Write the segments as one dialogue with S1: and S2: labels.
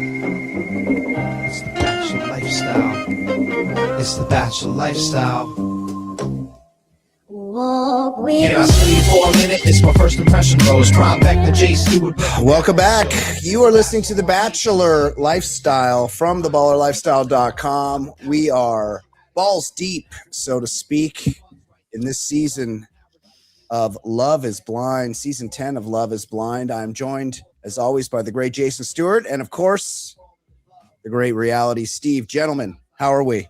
S1: It's the bachelor lifestyle. It's the bachelor lifestyle. Can I sleep for a minute? It's my first impression rose. Prime back to J. Stewart.
S2: Welcome back. You are listening to The Bachelor Lifestyle from theballerlifestyle.com. We are balls deep, so to speak, in this season of Love is Blind, season 10 of Love is Blind. I'm joined, as always, by the great Jason Stewart and, of course, the great reality Steve. Gentlemen, how are we?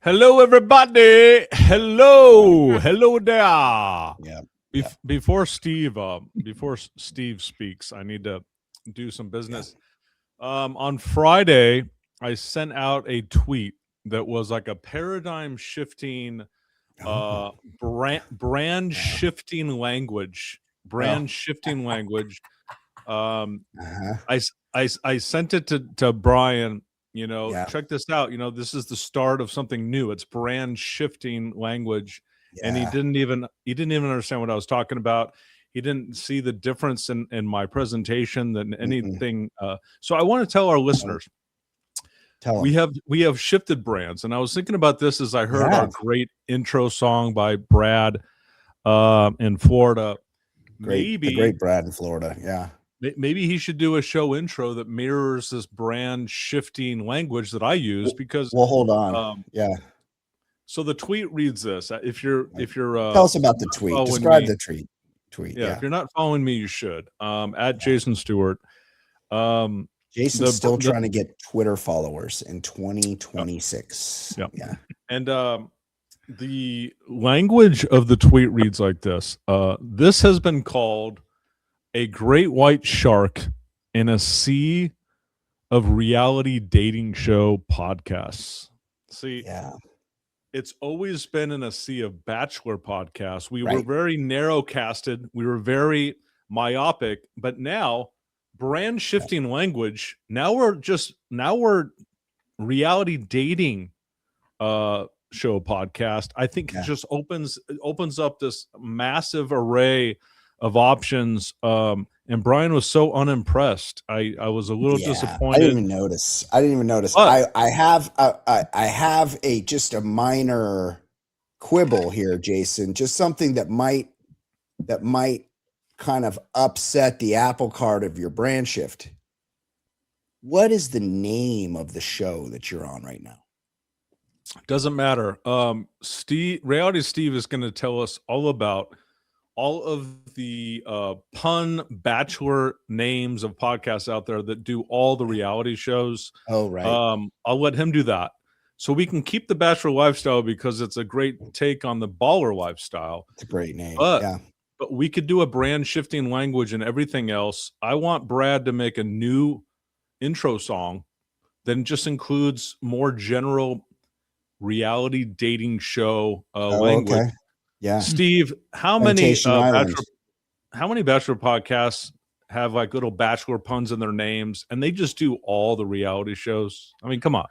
S3: Hello, everybody. Hello there.
S2: Yeah.
S3: Before Steve speaks, I need to do some business. On Friday, I sent out a tweet that was like a paradigm shifting, brand shifting language. I sent it to Brian. Check this out. This is the start of something new. It's brand shifting language. Yeah. And he didn't even understand what I was talking about. He didn't see the difference in my presentation than anything. So I want to tell our listeners, we have shifted brands. And I was thinking about this as I heard our great intro song by Brad in Florida.
S2: The great Brad in Florida. Yeah.
S3: Maybe he should do a show intro that mirrors this brand shifting language that I use because.
S2: Well, hold on. Yeah.
S3: So the tweet reads this: If you're
S2: tell us about the tweet. Describe the tweet.
S3: Yeah. If you're not following me, you should. At Jason Stewart.
S2: Jason's still trying to get Twitter followers in 2026.
S3: Yeah. And the language of the tweet reads like this: this has been called a great white shark in a sea of reality dating show podcasts. See, it's always been in a sea of bachelor podcasts. We were very narrow casted. We were very myopic, but now brand shifting language. Now we're reality dating show podcast. I think it just opens up this massive array of options. And Brian was so unimpressed. I was a little disappointed.
S2: I didn't even notice. But, I have just a minor quibble here, Jason. Just something that might kind of upset the apple cart of your brand shift. What is the name of the show that you're on right now?
S3: Doesn't matter. Reality Steve is going to tell us all about all of the pun bachelor names of podcasts out there that do all the reality shows.
S2: Oh, right.
S3: I'll let him do that. So we can keep the bachelor lifestyle because it's a great take on the baller lifestyle.
S2: It's a great name.
S3: But we could do a brand shifting language and everything else. I want Brad to make a new intro song that just includes more general reality dating show language. Okay.
S2: Yeah,
S3: Steve, how many bachelor podcasts have like little bachelor puns in their names, and they just do all the reality shows? I mean, come on.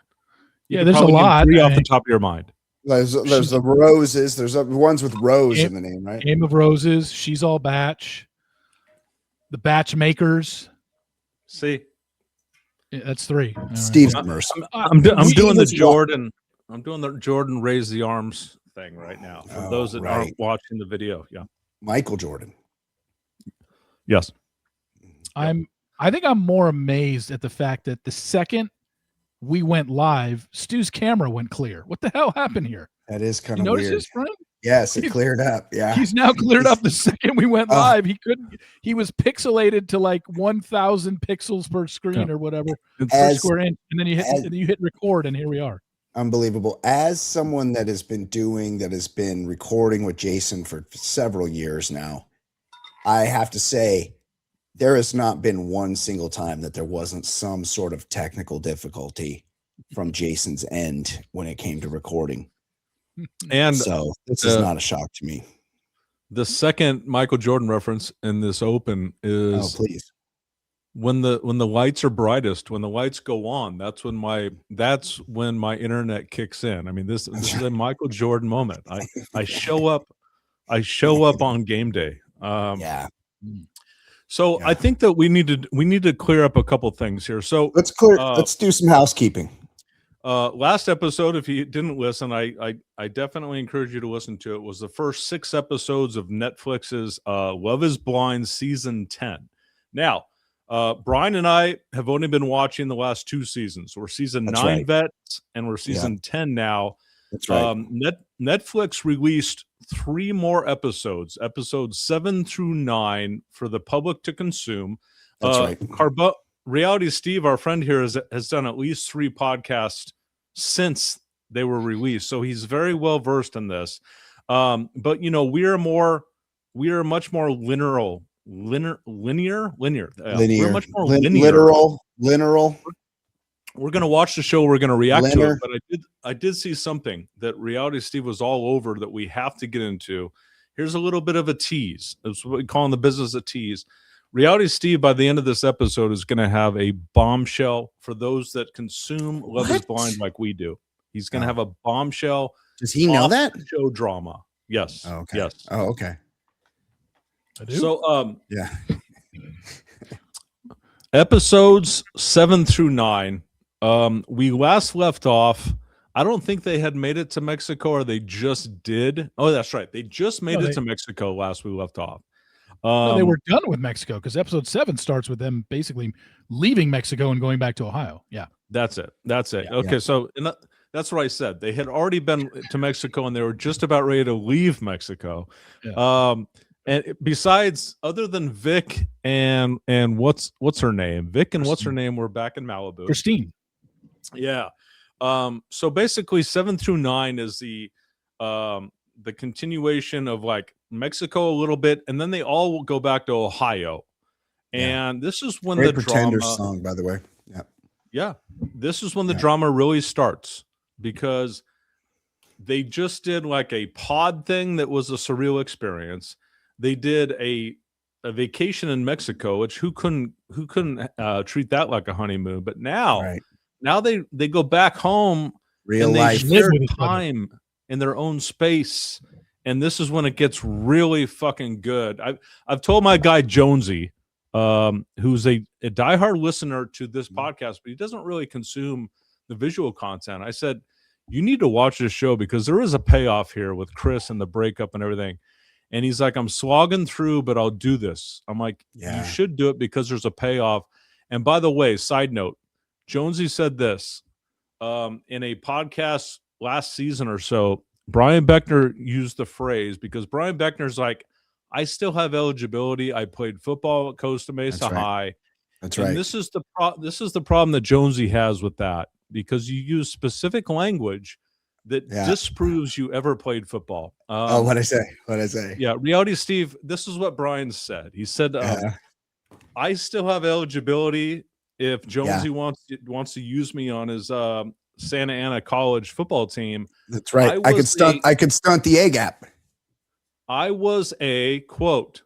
S4: There's a lot.
S3: Three off the top of your mind.
S2: There's the Roses. There's ones with Rose in the name, right?
S4: Game of Roses. She's All Batch. The Batch Makers.
S3: See,
S4: that's three.
S2: Steve's Mercer.
S3: I'm doing the Jordan. I'm doing the Jordan raise the arms thing right now for those that aren't watching the video. Yeah,
S2: Michael Jordan.
S3: Yes,
S4: I think I'm more amazed at the fact that the second we went live, Stu's camera went clear. What the hell happened here?
S2: That is kind of
S4: weird.
S2: Notice
S4: this, friend?
S2: Yes, it cleared up. Yeah,
S4: he's now cleared up. The second we went live, he was pixelated to like 1,000 pixels per screen or whatever per square inch, and then you hit record, and here we are.
S2: Unbelievable. As someone that has been recording with Jason for several years now, I have to say there has not been one single time that there wasn't some sort of technical difficulty from Jason's end when it came to recording.
S3: And
S2: so this is not a shock to me.
S3: The second Michael Jordan reference in this open is
S2: please.
S3: When the lights are brightest, when the lights go on, that's when my internet kicks in. I mean, this is a Michael Jordan moment. I show up on game day. So I think that we need to clear up a couple things here. So
S2: let's do some housekeeping.
S3: Last episode, if you didn't listen, I definitely encourage you to listen to it. Was the first 6 episodes of Netflix's Love Is Blind season 10. Now, Brian and I have only been watching the last 2 seasons. We're season 9 vets, and we're season 10 now.
S2: That's right.
S3: Netflix released 3 more episodes 7 through 9 for the public to consume.
S2: That's right.
S3: Reality Steve, our friend here, has done at least 3 podcasts since they were released, so he's very well versed in this. But we are much more linear. We're much more linear.
S2: Literal.
S3: We're going to watch the show. We're going to react to it. But I did see something that Reality Steve was all over that we have to get into. Here's a little bit of a tease. That's what we call in the business a tease. Reality Steve, by the end of this episode, is going to have a bombshell for those that consume Love Is Blind like we do. He's going to have a bombshell.
S2: Does he know that?
S3: Show drama. Yes.
S2: Oh, okay.
S3: Yes.
S2: Oh, okay.
S4: I do.
S3: So,
S2: yeah.
S3: Episodes 7 through 9. We last left off. I don't think they had made it to Mexico, or they just did. Oh, that's right. They just made it to Mexico last we left off.
S4: No, they were done with Mexico because episode 7 starts with them basically leaving Mexico and going back to Ohio. Yeah.
S3: That's it. Yeah, okay.
S2: Yeah.
S3: So that's what I said. They had already been to Mexico and they were just about ready to leave Mexico.
S4: Yeah.
S3: And besides, other than Vic and what's her name? Vic and what's her name were back in Malibu.
S4: Christine.
S3: Yeah. So basically 7 through 9 is the continuation of like Mexico a little bit, and then they all will go back to Ohio. And this is when
S2: Great
S3: the
S2: Pretender
S3: drama
S2: song, by the way.
S3: Yeah. This is when the drama really starts, because they just did like a pod thing that was a surreal experience. They did a vacation in Mexico, which who couldn't treat that like a honeymoon? But now they go back home,
S2: real
S3: and
S2: life,
S3: they share time in their own space, and this is when it gets really fucking good. I've told my guy Jonesy, who's a diehard listener to this podcast, but he doesn't really consume the visual content. I said, you need to watch this show because there is a payoff here with Chris and the breakup and everything. And he's like, I'm slogging through, but I'll do this. I'm like, you should do it because there's a payoff. And by the way, side note, Jonesy said this in a podcast last season or so. Brian Beckner used the phrase, because Brian Beckner's like, I still have eligibility. I played football at Costa Mesa High.
S2: That's
S3: right. This is the problem that Jonesy has with that, because you use specific language that disproves you ever played football.
S2: What'd I say?
S3: Yeah, Reality Steve, this is what Brian said. He said, I still have eligibility if Jonesy wants to use me on his Santa Ana College football team.
S2: That's right. I could stunt the A gap.
S3: I was a, quote,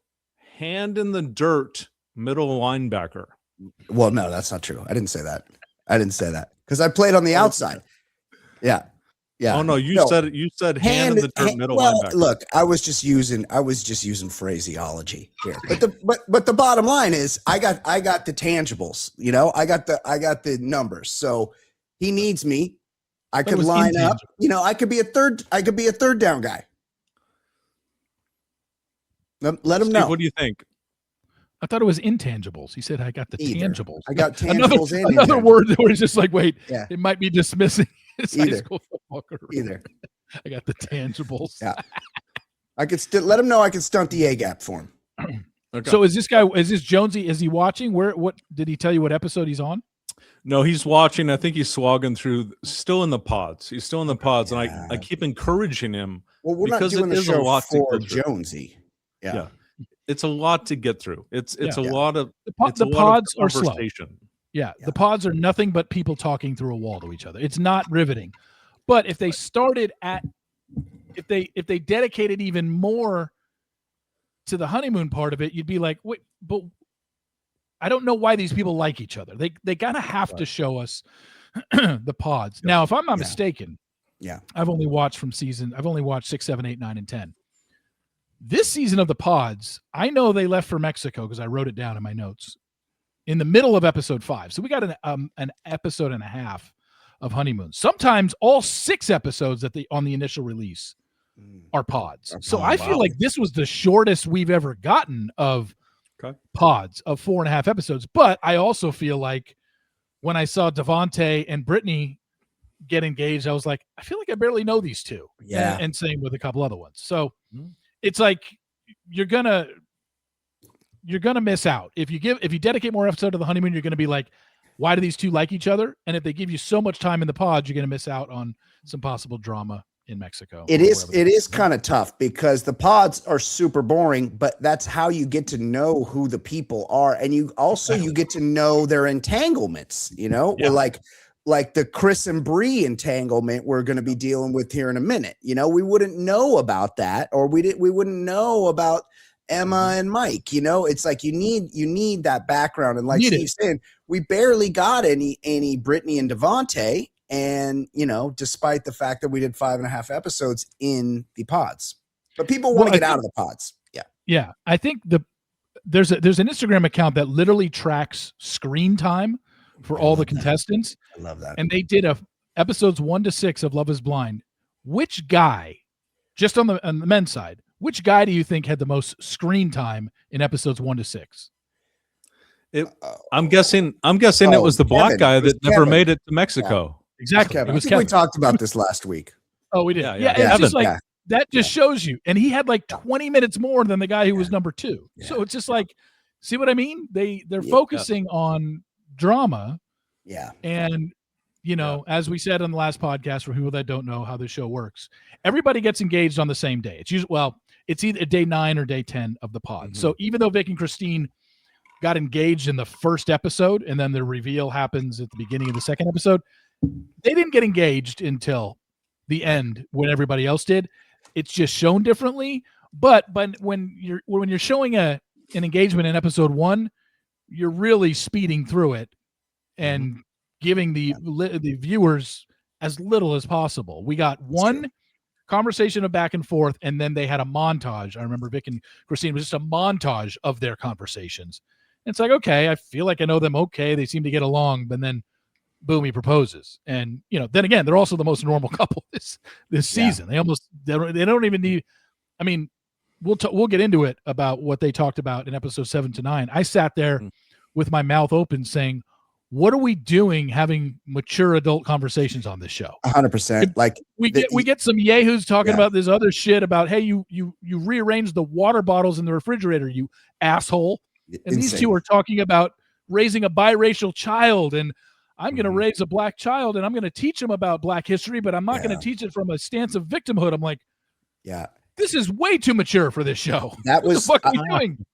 S3: hand in the dirt middle linebacker.
S2: Well, no, that's not true. I didn't say that because I played on the outside. Yeah.
S3: Oh no, you said hand in the dirt middle linebacker.
S2: Look, I was just using phraseology here. But the bottom line is I got the tangibles, I got the numbers. So he needs me. I could line up, I could be a third down guy. Let him know.
S3: What do you think?
S4: I thought it was intangibles. He said, I got the tangibles.
S2: I got tangibles.
S4: Another word where he's just like, wait, it might be dismissing his high school football career. I got the tangibles.
S2: Yeah. I could let him know I can stunt the A gap for him.
S4: Okay. So is this Jonesy? Is he watching? What did he tell you what episode he's on?
S3: No, he's watching. I think he's slogging through, still in the pods. He's still in the pods. And I keep encouraging him.
S2: Well, we're not doing the show for Jonesy. Yeah.
S3: It's a lot to get through. It's a lot of
S4: the pods are slow.
S3: Yeah.
S4: The pods are nothing but people talking through a wall to each other. It's not riveting. But if they started if they dedicated even more to the honeymoon part of it, you'd be like, wait, but I don't know why these people like each other. They gotta have to show us the pods. Now, if I'm not mistaken, I've only watched 6, 7, 8, 9, and 10. This season of the pods, I know they left for Mexico because I wrote it down in my notes in the middle of episode 5. So we got an episode and a half of honeymoon. Sometimes all 6 episodes on the initial release are pods. So I feel like this was the shortest we've ever gotten of pods of 4.5 episodes. But I also feel like when I saw Devontae and Brittany get engaged, I was like, I feel like I barely know these two.
S2: Yeah.
S4: And same with a couple other ones. So it's like you're gonna miss out. If you dedicate more episode to the honeymoon, you're gonna be like, why do these two like each other? And if they give you so much time in the pods, you're gonna miss out on some possible drama in Mexico.
S2: It is kind of tough because the pods are super boring, but that's how you get to know who the people are. And you get to know their entanglements, We're like the Chris and Brie entanglement we're going to be dealing with here in a minute. We wouldn't know about that, or we wouldn't know about Emma and Mike. It's like you need that background. And like Steve's saying, we barely got any Brittany and Devontae. And, despite the fact that we did 5.5 episodes in the pods, but people want to get out of the pods. Yeah.
S4: Yeah. I think there's an Instagram account that literally tracks screen time for all the contestants.
S2: I love that.
S4: And they did episodes 1 to 6 of Love is Blind. Which guy, just on the men's side, which guy do you think had the most screen time in episodes 1 to 6?
S3: I'm guessing it was the black guy that never made it to Mexico.
S4: Yeah. Exactly.
S2: It was Kevin. We talked about this last week.
S4: Oh, we did. Yeah. It's just like that just shows you. And he had like 20 minutes more than the guy who was number 2. Yeah. So it's just like, see what I mean? They're focusing on drama.
S2: Yeah.
S4: And as we said on the last podcast, for people that don't know how this show works, everybody gets engaged on the same day. It's either day 9 or day 10 of the pod. So even though Vic and Christine got engaged in the first episode and then the reveal happens at the beginning of the second episode, they didn't get engaged until the end when everybody else did. It's just shown differently. But when you're showing an engagement in episode 1, you're really speeding through it and giving the viewers as little as possible. We got one conversation of back and forth, and then they had a montage. I remember Vic and Christine, was just a montage of their conversations. And it's like, okay, I feel like I know them. Okay, they seem to get along, but then boom, he proposes. And then again, they're also the most normal couple this season. They don't even need. I mean, we'll get into it about what they talked about in episode 7 to 9. I sat there with my mouth open saying, what are we doing having mature adult conversations on this show?
S2: 100%. Like
S4: we get some yahoos talking about this other shit about, hey, you rearranged the water bottles in the refrigerator, you asshole. And insane. These two are talking about raising a biracial child, and I'm going to raise a black child, and I'm going to teach him about Black history, but I'm not going to teach it from a stance of victimhood. I'm like, this is way too mature for this show.
S2: What
S4: the fuck are we doing?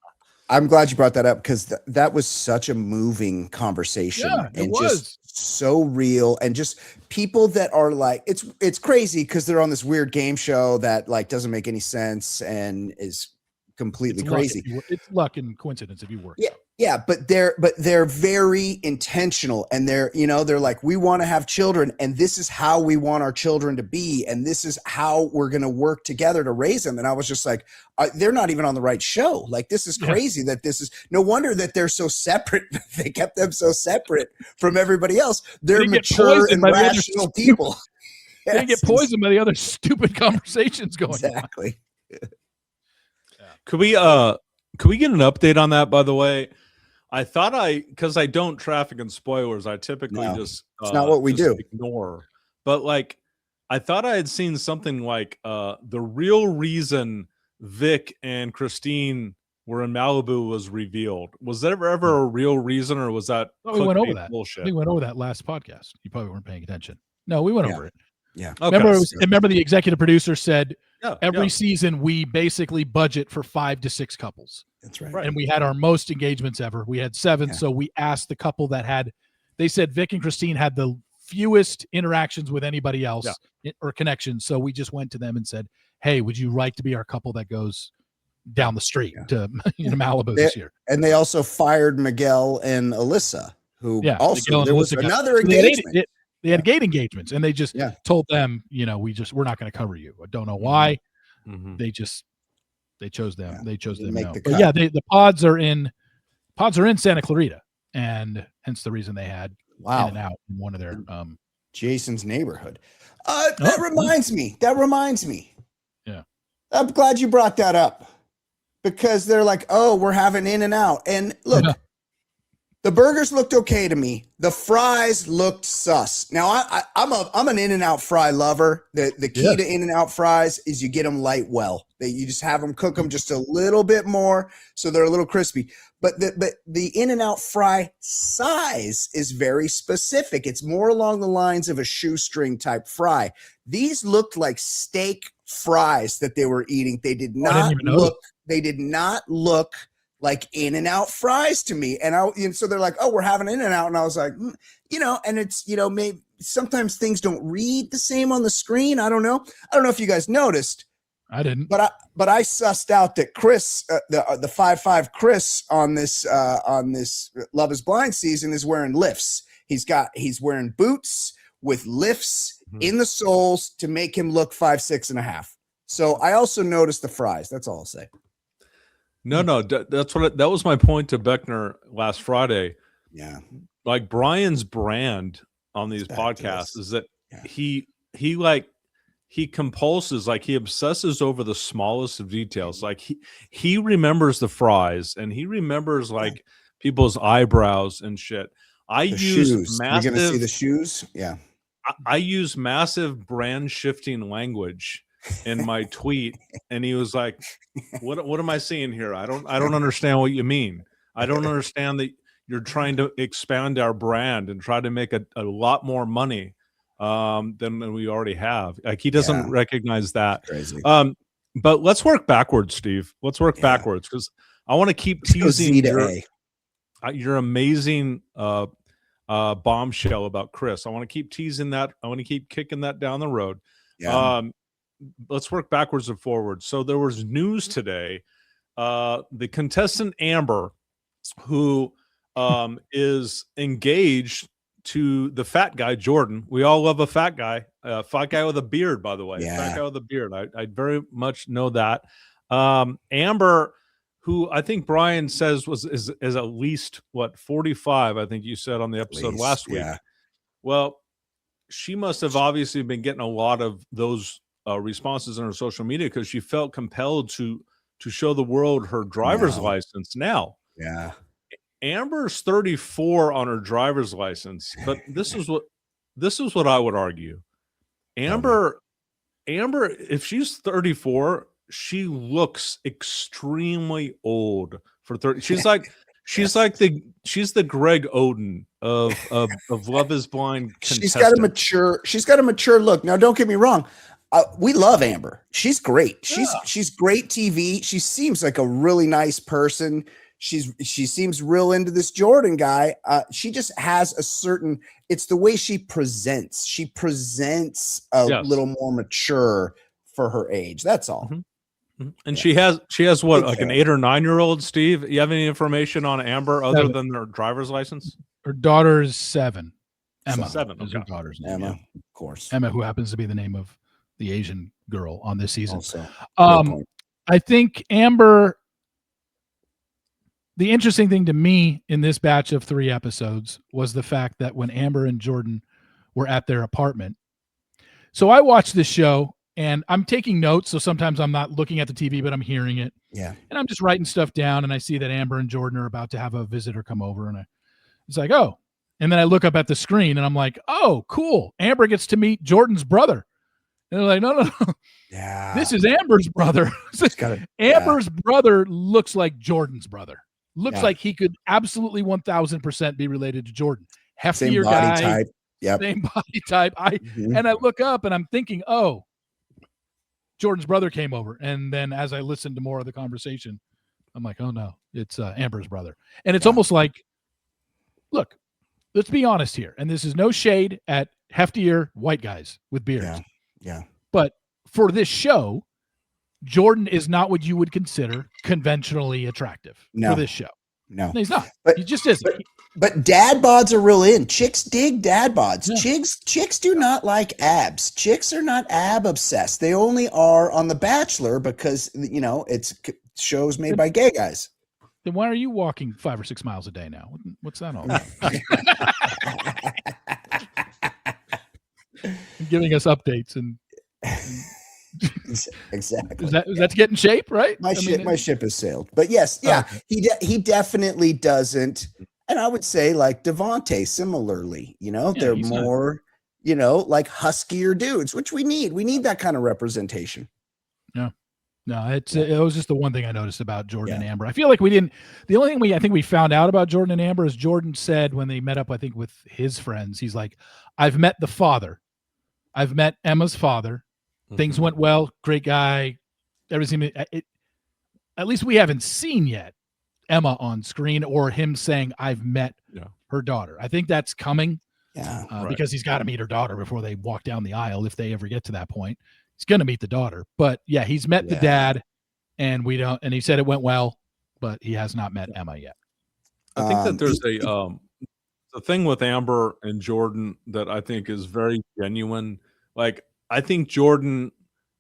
S2: I'm glad you brought that up because that was such a moving conversation and just so real, and just people that are like, it's crazy because they're on this weird game show that like doesn't make any sense and is completely crazy.
S4: It's luck and coincidence if you work.
S2: Yeah, but they're very intentional, and they're like, we want to have children, and this is how we want our children to be, and this is how we're going to work together to raise them. And I was just like, they're not even on the right show. Like, this is crazy that this is, no wonder that they're so separate. They kept them so separate from everybody else. They're mature and rational people.
S4: They didn't get poisoned by the other stupid conversations going on.
S2: Exactly.
S3: Could we get an update on that, by the way? I thought because I don't traffic in spoilers, I typically it's
S2: not what we do.
S3: Ignore. But like, I thought I had seen something like the real reason Vic and Christine were in Malibu was revealed. Was there ever a real reason, or was that
S4: we went over that
S3: bullshit?
S4: We went over that last podcast. You probably weren't paying attention. No, we went over it.
S2: Yeah.
S3: Okay.
S4: Remember the executive producer said every season we basically budget for 5 to 6 couples.
S2: That's right.
S4: And we had our most engagements ever. We had 7. So we asked the couple they said Vic and Christine had the fewest interactions with anybody else or connections. So we just went to them and said, hey, would you like to be our couple that goes down the street to Malibu this year?
S2: And they also fired Miguel and Alyssa, who also, there was another engagement.
S4: They had gate engagements, and they just told them, we're not going to cover you. I don't know why. They They chose them.
S2: Yeah,
S4: They chose
S2: didn't
S4: them.
S2: make
S4: No.
S2: the
S4: But
S2: cut.
S4: yeah, the pods are in Santa Clarita, and hence the reason they had
S2: Wow.
S4: In and Out in one of their
S2: Jason's neighborhood.
S4: Oh,
S2: That reminds me. That reminds me.
S4: Yeah.
S2: I'm glad you brought that up because they're like, oh, we're having In and Out. And look,
S4: Yeah.
S2: the burgers looked okay to me. The fries looked sus. Now I'm an In and Out fry lover. The key to In and Out fries is you get them light well. That you just have them cook them just a little bit more so they're a little crispy. But the In and Out fry size is very specific. It's more along the lines of a shoestring type fry. These looked like steak fries that they were eating. They did not look. They did not look like In and Out fries to me. And so they're like, oh, we're having In and Out. And I was like, and it's, maybe sometimes things don't read the same on the screen. I don't know. I don't know if you guys noticed.
S4: I didn't.
S2: But I sussed out that Chris, the 5'5" Chris on this Love Is Blind season is wearing lifts. He's wearing boots with lifts in the soles to make him look 5'6.5". So I also noticed the fries. That's all I'll say.
S3: No, that was my point to Beckner last Friday.
S2: Yeah,
S3: like Brian's brand on these podcasts is that he compulses, like he obsesses over the smallest of details. Like he remembers the fries and he remembers like people's eyebrows and shit. I use massive.
S2: You're gonna see the shoes. Yeah,
S3: I use massive brand shifting language in my tweet, and he was like, "What am I seeing here? I don't understand what you mean. I don't understand that you're trying to expand our brand and try to make a lot more money than we already have." Like he doesn't recognize that.
S2: Crazy.
S3: But let's work backwards, Steve. Let's work backwards because I want to keep teasing your amazing bombshell about Chris. I want to keep teasing that. I want to keep kicking that down the road.
S2: Yeah.
S3: Let's work backwards and forwards. So there was news today. The contestant Amber, who is engaged to the fat guy Jordan. We all love a fat guy with a beard, by the way.
S2: Yeah.
S3: Fat guy with a beard. I very much know that. Amber, who I think Brian says is at least 45. I think you said on the episode last week. Yeah. Well, she must have obviously been getting a lot of those responses on her social media because she felt compelled to show the world her driver's license now.
S2: Yeah.
S3: Amber's 34 on her driver's license, but this is what I would argue. Amber, if she's 34, she looks extremely old for 30. She's like she's the Greg Oden of Love Is Blind.
S2: She's got a mature look. Now, don't get me wrong. We love Amber. She's great. She's great TV. She seems like a really nice person. She seems real into this Jordan guy. She just has it's the way she presents. She presents a little more mature for her age. That's all.
S3: Mm-hmm. And she has what, like an 8 or 9 year old, Steve? You have any information on Amber other than their driver's license?
S4: Her daughter is 7. Emma.
S3: 7.
S4: Is her daughter's name.
S2: Emma, of course.
S4: Emma, who happens to be the name of the Asian girl on this season.
S2: Also,
S4: I think Amber, the interesting thing to me in this batch of 3 episodes was the fact that when Amber and Jordan were at their apartment. So I watched this show and I'm taking notes. So sometimes I'm not looking at the TV, but I'm hearing it.
S2: Yeah.
S4: And I'm just writing stuff down. And I see that Amber and Jordan are about to have a visitor come over. And it's like, oh. And then I look up at the screen and I'm like, oh, cool. Amber gets to meet Jordan's brother. And they're like, no.
S2: Yeah.
S4: This is Amber's brother. Amber's brother looks like Jordan's brother. Looks like he could absolutely 1000% be related to Jordan. Heftier
S2: same body
S4: guy,
S2: type. Yep.
S4: Same body type. And I look up and I'm thinking, oh, Jordan's brother came over. And then as I listened to more of the conversation, I'm like, oh no, it's Amber's brother. And it's almost like, look, let's be honest here. And this is no shade at heftier white guys with beards.
S2: Yeah.
S4: But for this show, Jordan is not what you would consider conventionally attractive for this show.
S2: No,
S4: No, he's not.
S2: But-
S4: He just isn't.
S2: but dad bods are real in. Chicks dig dad bods.
S4: Yeah.
S2: Chicks do not like abs. Chicks are not ab obsessed. They only are on The Bachelor because it's shows made by gay guys.
S4: Then why are you walking 5 or 6 miles a day now? What's that all about? Giving us updates and
S2: Exactly.
S4: is that to get in shape, right?
S2: My ship has sailed. But yes, yeah, he definitely doesn't. And I would say like Devontae similarly, they're
S4: he's not-
S2: more, like huskier dudes, which we need. We need that kind of representation.
S4: No, it was just the one thing I noticed about Jordan and Amber. I feel like the only thing I think we found out about Jordan and Amber is Jordan said when they met up, I think with his friends, he's like, I've met the father. I've met Emma's father. Things went well. Great guy. Everything. At least we haven't seen yet Emma on screen or him saying, I've met her daughter. I think that's coming.
S2: Yeah.
S4: Because he's got to meet her daughter before they walk down the aisle. If they ever get to that point, he's going to meet the daughter. But yeah, he's met the dad and he said it went well, but he has not met Emma yet.
S3: I think that there's the thing with Amber and Jordan that I think is very genuine. Like, I think Jordan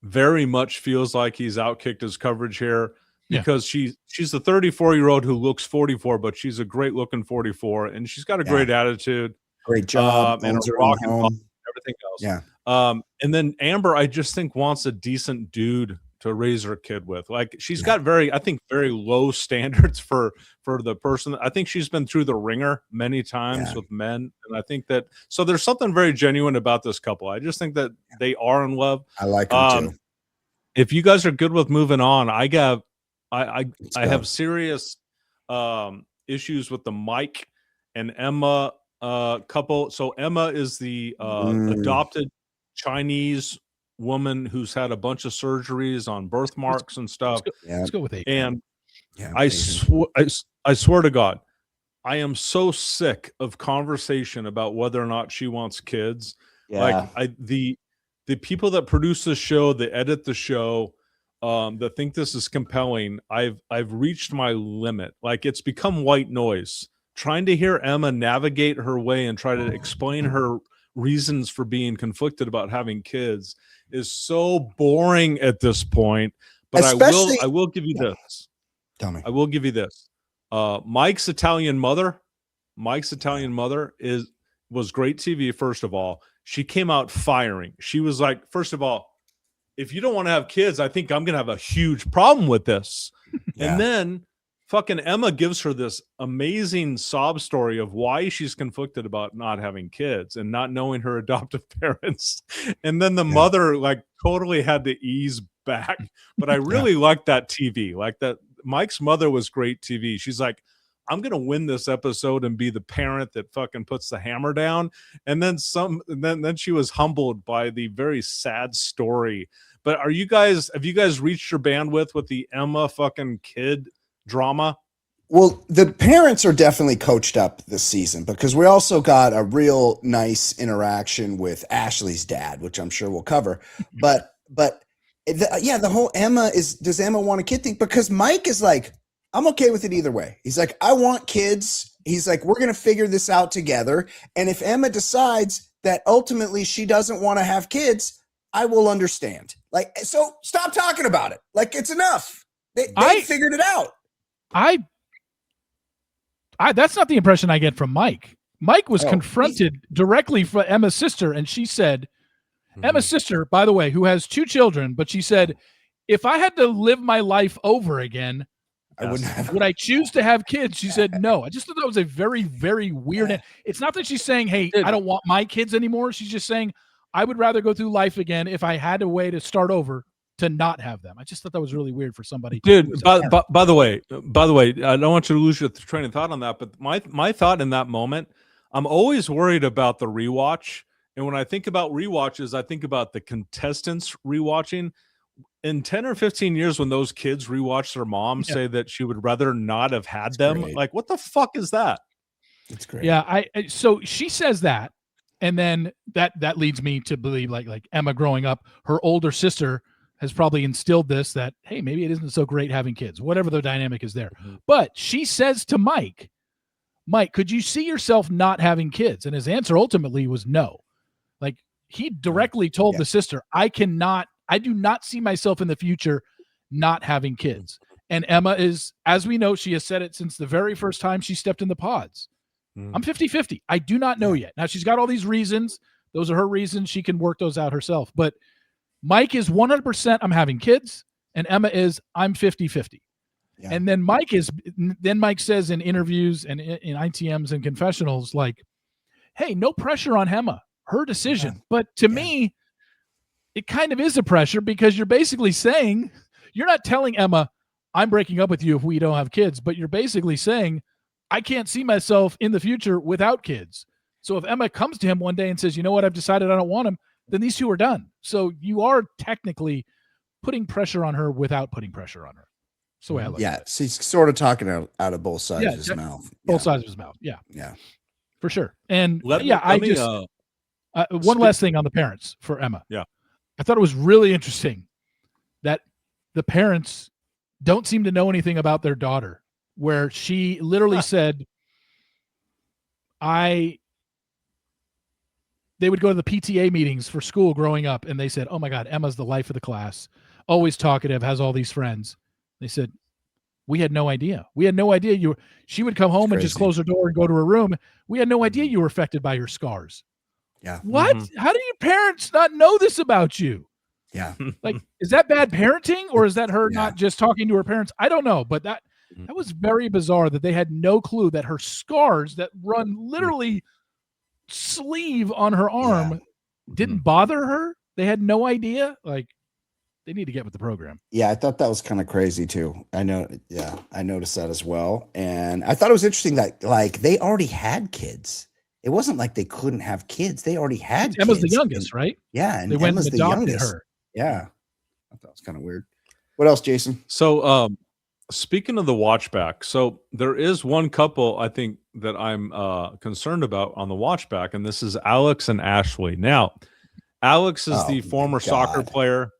S3: very much feels like he's outkicked his coverage here because she's a 34-year-old who looks 44, but she's a great looking 44 and she's got a great attitude.
S2: Great job.
S3: And a rock and roll, everything else.
S2: Yeah.
S3: And then Amber, I just think wants a decent dude to raise her kid with. Like, she's got very low standards for the person. I think she's been through the ringer many times with men. And I think that, so there's something very genuine about this couple. I just think that they are in love.
S2: I like them too.
S3: If you guys are good with moving on, I have serious issues with the Mike and Emma couple. So Emma is the adopted Chinese woman who's had a bunch of surgeries on birthmarks and stuff.
S4: Let's go with 8.
S3: And I swear to God, I am so sick of conversation about whether or not she wants kids. Like the people that produce the show, that edit the show, that think this is compelling, I've reached my limit. Like, it's become white noise. Trying to hear Emma navigate her way and try to explain her reasons for being conflicted about having kids is so boring at this point. But I will give you this.
S2: Tell me.
S3: I will give you this. Mike's Italian mother was great TV. First of all, she came out firing. She was like, first of all, if you don't want to have kids, I think I'm going to have a huge problem with this. And then fucking Emma gives her this amazing sob story of why she's conflicted about not having kids and not knowing her adoptive parents. And then the mother like totally had to ease back. But I really liked that TV. Like, that Mike's mother was great TV. She's like, I'm going to win this episode and be the parent that fucking puts the hammer down. And then then she was humbled by the very sad story. But have you guys reached your bandwidth with the Emma fucking kid drama?
S2: Well, the parents are definitely coached up this season because we also got a real nice interaction with Ashley's dad, which I'm sure we'll cover. But the whole does Emma want a kid thing? Because Mike is like, I'm okay with it either way. He's like, I want kids. He's like, we're going to figure this out together. And if Emma decides that ultimately she doesn't want to have kids, I will understand. Like, so stop talking about it. Like, it's enough. They figured it out.
S4: That's not the impression I get from Mike. Mike was confronted directly from Emma's sister, and she said, Emma's sister, by the way, who has 2 children, but she said, if I had to live my life over again, would I choose to have kids? She said no. I just thought that was a very, very weird. It's not that she's saying, hey, I don't want my kids anymore. She's just saying, I would rather go through life again if I had a way to start over to not have them. I just thought that was really weird for somebody.
S3: Dude, by the way, I don't want you to lose your train of thought on that, but my thought in that moment, I'm always worried about the rewatch. And when I think about rewatches, I think about the contestants rewatching. In 10 or 15 years, when those kids rewatch their mom say that she would rather not have had them, like, what the fuck is that?
S2: It's great.
S4: Yeah, so she says that, and then that leads me to believe like Emma growing up, her older sister has probably instilled this, that, hey, maybe it isn't so great having kids, whatever the dynamic is there.
S3: Mhm.
S4: But she says to Mike, could you see yourself not having kids? And his answer ultimately was no. Like, he directly told the sister, I do not see myself in the future not having kids. And Emma is, as we know, she has said it since the very first time she stepped in the pods. I'm 50-50. I do not know yet. Now, she's got all these reasons. Those are her reasons. She can work those out herself. But Mike is 100% I'm having kids, and Emma is I'm 50-50. Yeah. And then Mike says in interviews and in ITMs and confessionals, like, hey, no pressure on Emma, her decision. Yeah. But to me, it kind of is a pressure, because you're basically saying, you're not telling Emma, I'm breaking up with you if we don't have kids, but you're basically saying, I can't see myself in the future without kids. So if Emma comes to him one day and says, you know what, I've decided I don't want him, then these two are done. So you are technically putting pressure on her without putting pressure on her. That's the way I look at it.
S2: So he's sort of talking out of both sides of his mouth.
S4: Both sides of his mouth. Yeah.
S2: Yeah.
S4: For sure. And one last thing on the parents for Emma.
S3: Yeah.
S4: I thought it was really interesting that the parents don't seem to know anything about their daughter, where she literally said, they would go to the PTA meetings for school growing up, and they said, oh my God, Emma's the life of the class, always talkative, has all these friends. They said, we had no idea. We had no idea she would come home and just close her door and go to her room. We had no idea you were affected by your scars.
S2: Yeah.
S4: What? Mm-hmm. How do your parents not know this about you?
S2: Yeah.
S4: Like, is that bad parenting, or is that her not just talking to her parents? I don't know, but that was very bizarre that they had no clue that her scars that run literally sleeve on her arm didn't bother her. They had no idea. Like, they need to get with the program.
S2: Yeah, I thought that was kind of crazy too. I noticed that as well. And I thought it was interesting that, like, they already had kids. It wasn't like they couldn't have kids. They already had
S4: Emma's
S2: kids.
S4: the youngest, right?
S2: Yeah, and
S4: they went
S2: Emma's
S4: and
S2: the youngest.
S4: Her.
S2: Yeah. I thought it was kind of weird. What else, Jason?
S3: So speaking of the watchback, so there is one couple I think that I'm concerned about on the watchback, and this is Alex and Ashley. Now, Alex is the former soccer player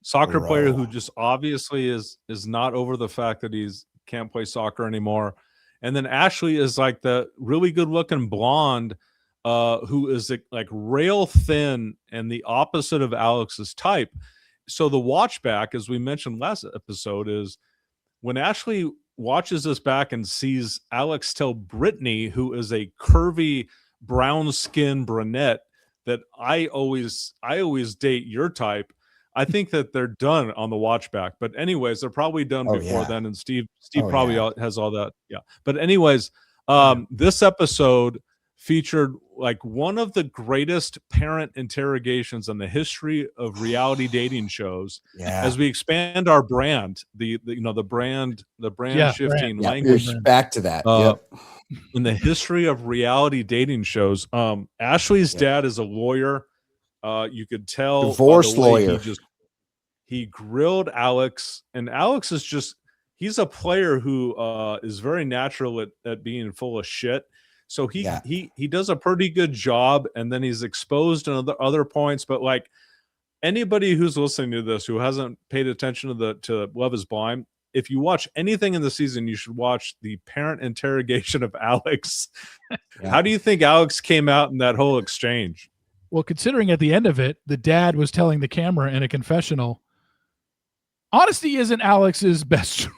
S3: who just obviously is not over the fact that he's can't play soccer anymore. And then Ashley is like the really good looking blonde who is like rail thin and the opposite of Alex's type. So the watchback, as we mentioned last episode, is when Ashley watches this back and sees Alex tell Brittany, who is a curvy brown skin brunette, that I always date your type. I think that they're done on the watchback. But anyways, they're probably done before then. And Steve probably has all that. Yeah. But anyways, this episode featured like one of the greatest parent interrogations in the history of reality dating shows. Yeah. As we expand our brand, the brand shifting language.
S2: Back to that.
S3: In the history of reality dating shows, Ashley's dad is a lawyer. You could tell
S2: divorce lawyer.
S3: He grilled Alex, and Alex is he's a player who is very natural at being full of shit. So he does a pretty good job, and then he's exposed in other points. But like anybody who's listening to this who hasn't paid attention to Love Is Blind, if you watch anything in the season, you should watch the parent interrogation of Alex. How do you think Alex came out in that whole exchange?
S4: Well, considering at the end of it, the dad was telling the camera in a confessional, honesty isn't Alex's best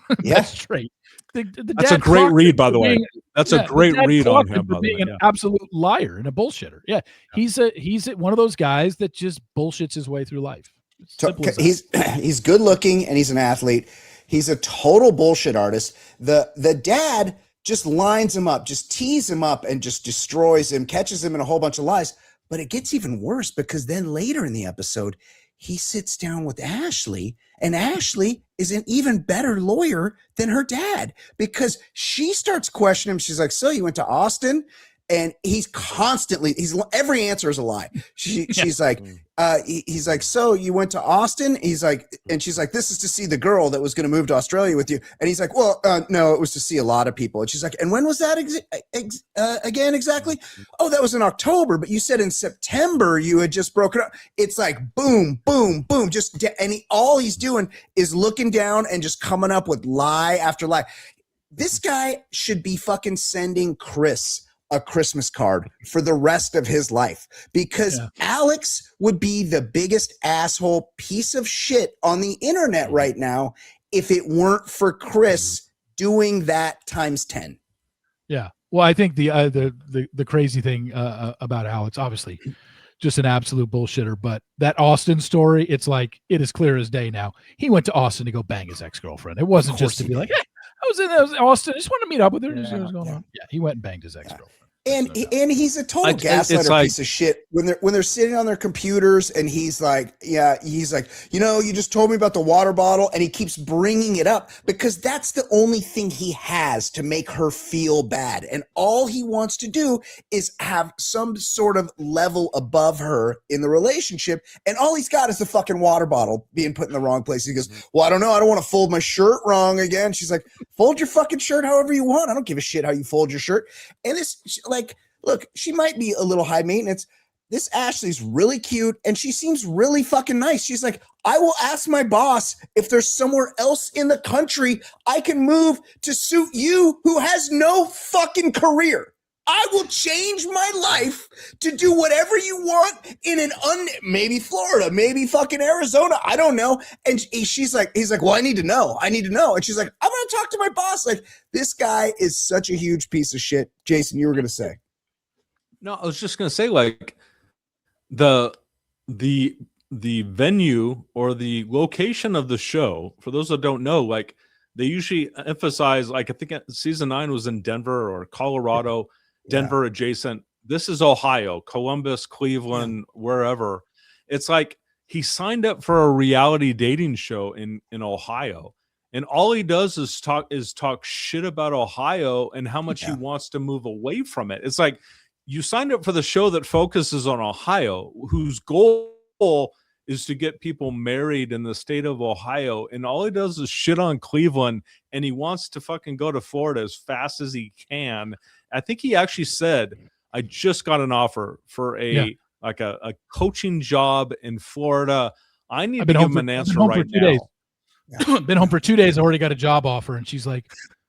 S4: trait.
S3: That's a great read, by the way. That's a great read on him, by the way.
S4: Being an absolute liar and a bullshitter. Yeah. He's one of those guys that just bullshits his way through life.
S2: He's good looking and he's an athlete. He's a total bullshit artist. The dad just lines him up, just tees him up and just destroys him, catches him in a whole bunch of lies. But it gets even worse because then later in the episode, he sits down with Ashley, and Ashley is an even better lawyer than her dad because she starts questioning him. She's like, so you went to Austin And he's constantly, every answer is a lie. She's like, he's like, so you went to Austin? He's like, and she's like, this is to see the girl that was going to move to Australia with you. And he's like, well, no, it was to see a lot of people. And she's like, and when was that again exactly? Oh, that was in October, but you said in September you had just broken up. It's like boom, boom, boom. And all he's doing is looking down and just coming up with lie after lie. This guy should be fucking sending Chris a Christmas card for the rest of his life, because Alex would be the biggest asshole piece of shit on the internet right now if it weren't for Chris doing that times 10.
S4: Yeah. Well, I think the crazy thing about Alex, obviously just an absolute bullshitter, but that Austin story, it's like, it is clear as day now. He went to Austin to go bang his ex-girlfriend. It wasn't just to be like, hey, I was in Austin. I just wanted to meet up with her. Yeah, what's going on? Yeah, he went and banged his ex-girlfriend.
S2: And he's a total gaslighter piece of shit when they're sitting on their computers, and he's like, you just told me about the water bottle, and he keeps bringing it up because that's the only thing he has to make her feel bad, and all he wants to do is have some sort of level above her in the relationship, and all he's got is the fucking water bottle being put in the wrong place. He goes, well, I don't know, I don't want to fold my shirt wrong again. She's like, fold your fucking shirt however you want. I don't give a shit how you fold your shirt. And this, like, look, she might be a little high maintenance. This Ashley's really cute, and she seems really fucking nice. She's like, I will ask my boss if there's somewhere else in the country I can move to suit you, who has no fucking career. I will change my life to do whatever you want in maybe Florida, maybe fucking Arizona. I don't know. And he's like, well, I need to know. And she's like, I'm going to talk to my boss. Like, this guy is such a huge piece of shit. Jason, you were going to say.
S3: No, I was just going to say, like, the venue or the location of the show, for those that don't know, like, they usually emphasize, like, I think season 9 was in Denver or Colorado, Denver adjacent. This is Ohio, Columbus, Cleveland, wherever. It's like he signed up for a reality dating show in Ohio, and all he does is talk shit about Ohio and how much he wants to move away from it. It's like, you signed up for the show that focuses on Ohio, whose goal is to get people married in the state of Ohio, and all he does is shit on Cleveland, and he wants to fucking go to Florida as fast as he can. I think he actually said, I just got an offer for a coaching job in Florida. I need to give him an answer right now.
S4: Been home for 2 days, already got a job offer. And she's like,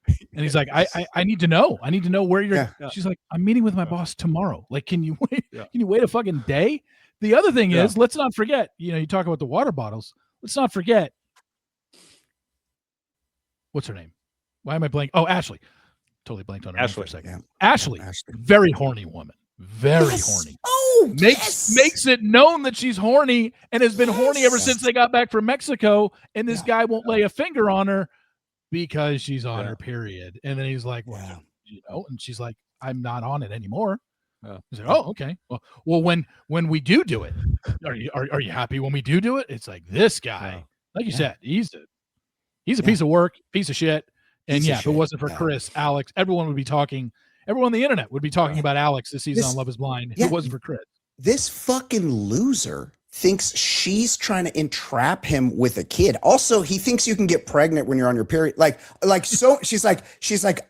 S4: and he's like, I need to know. I need to know where you're. She's like, I'm meeting with my boss tomorrow. Like, can you wait? Can you wait a fucking day? The other thing is, let's not forget, you talk about the water bottles. Let's not forget. What's her name? Why am I blanking? Oh, Ashley. Totally blanked on her name for a second. Yeah. Ashley, very horny woman. Very horny.
S2: Oh,
S4: makes it known that she's horny and has been horny ever since they got back from Mexico. And this guy won't lay a finger on her because she's on her period. And then he's like, well, and she's like, I'm not on it anymore. He's like, oh, okay. Well, when we do it, are you happy when we do it? It's like, this guy, like you said, he's a piece of work, piece of shit. And if it wasn't for Chris, Alex, everyone on the internet would be talking about Alex this season on Love is Blind. If it wasn't for Chris.
S2: This fucking loser thinks she's trying to entrap him with a kid. Also, he thinks you can get pregnant when you're on your period. So she's like,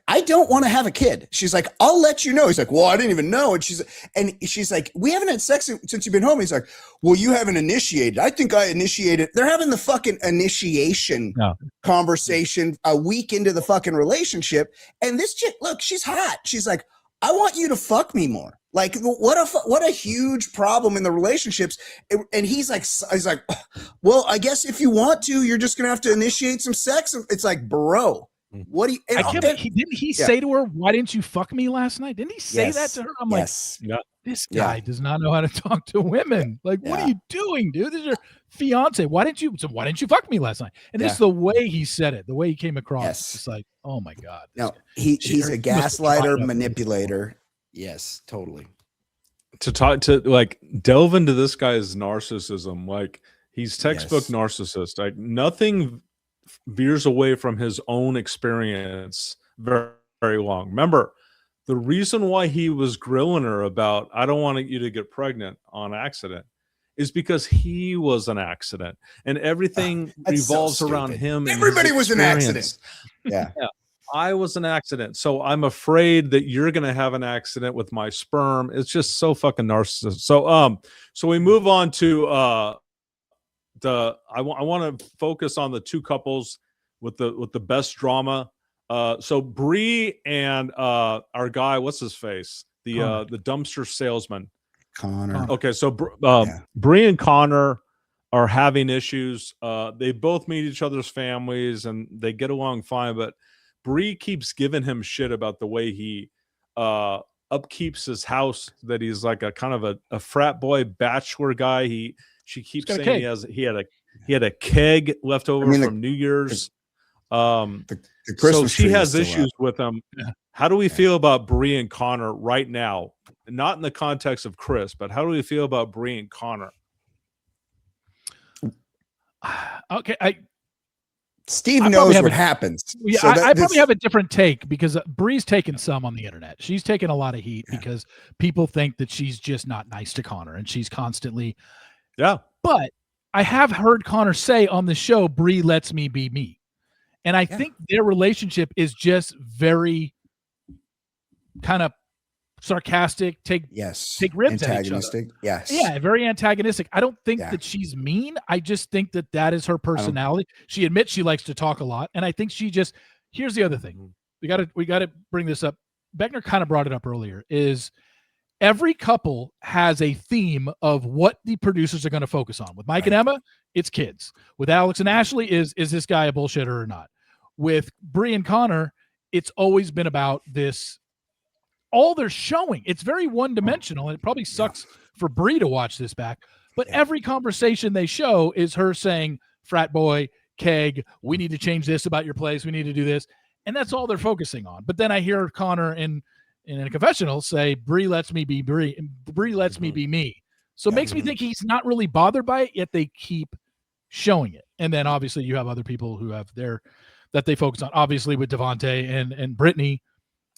S2: I don't want to have a kid. She's like, I'll let you know. He's like, well, I didn't even know. And she's like, we haven't had sex since you've been home. He's like, well, you haven't initiated. I think I initiated. They're having the fucking initiation conversation a week into the fucking relationship. And this chick, look, she's hot. She's like, I want you to fuck me more. Like, what a huge problem in the relationships. And he's like, well, I guess if you want to, you're just going to have to initiate some sex. It's like, bro, what do you,
S4: didn't he say to her, why didn't you fuck me last night? Didn't he say that to her? I'm like, this guy does not know how to talk to women. Like, what are you doing, dude? This is your fiance. Why didn't you fuck me last night? And this is the way he said it, the way he came across. It's just like, oh my God.
S2: No, he's a gaslighter, manipulator. Yes, totally.
S3: To delve into this guy's narcissism, like, he's textbook narcissist. Like, nothing veers away from his own experience very, very long. Remember, the reason why he was grilling her about, I don't want you to get pregnant on accident, is because he was an accident and everything
S2: That's so
S3: revolves around
S2: stupid.
S3: him. And
S2: Everybody
S3: his
S2: was an
S3: experience.
S2: accident. Yeah.
S3: I was an accident. So I'm afraid that you're going to have an accident with my sperm. It's just so fucking narcissistic. So we move on to, I want to focus on the two couples with the best drama. So Brie and our guy, what's his face? The dumpster salesman.
S2: Connor.
S3: Okay, so
S2: Yeah.
S3: Brie and Connor are having issues. They both meet each other's families and they get along fine, but Brie keeps giving him shit about the way he upkeeps his house, that he's like a kind of a frat boy bachelor guy. She keeps saying he had a keg left over from New Year's.
S2: The Christmas
S3: so she
S2: tree
S3: has
S2: is still
S3: issues
S2: up.
S3: with him. How do we feel about Brie and Connor right now? Not in the context of Chris, but how do we feel about Brie and Connor?
S4: Okay,
S2: Steve knows what happens.
S4: Yeah,
S2: so
S4: I probably have a different take because Brie's taken some on the internet. She's taken a lot of heat because people think that she's just not nice to Connor and she's constantly.
S3: Yeah.
S4: But I have heard Connor say on the show, Brie lets me be me. And I think their relationship is just very kind of sarcastic, take ribs at each other.
S2: Yes.
S4: Yeah, very antagonistic. I don't think that she's mean. I just think that is her personality. She admits she likes to talk a lot, and I think she just. Here's the other thing. We got to bring this up. Beckner kind of brought it up earlier. Is every couple has a theme of what the producers are going to focus on. With Mike and Emma, it's kids. With Alex and Ashley, is this guy a bullshitter or not? With Brie and Connor, it's always been about this. All they're showing, it's very one-dimensional, and it probably sucks for Brie to watch this back, but every conversation they show is her saying, frat boy, keg, we need to change this about your place, we need to do this, and that's all they're focusing on. But then I hear Connor in a confessional say, Brie lets me be Brie, and Brie lets me be me. So it makes me think he's not really bothered by it, yet they keep showing it. And then obviously you have other people who have that they focus on. Obviously with Devontae and Brittany,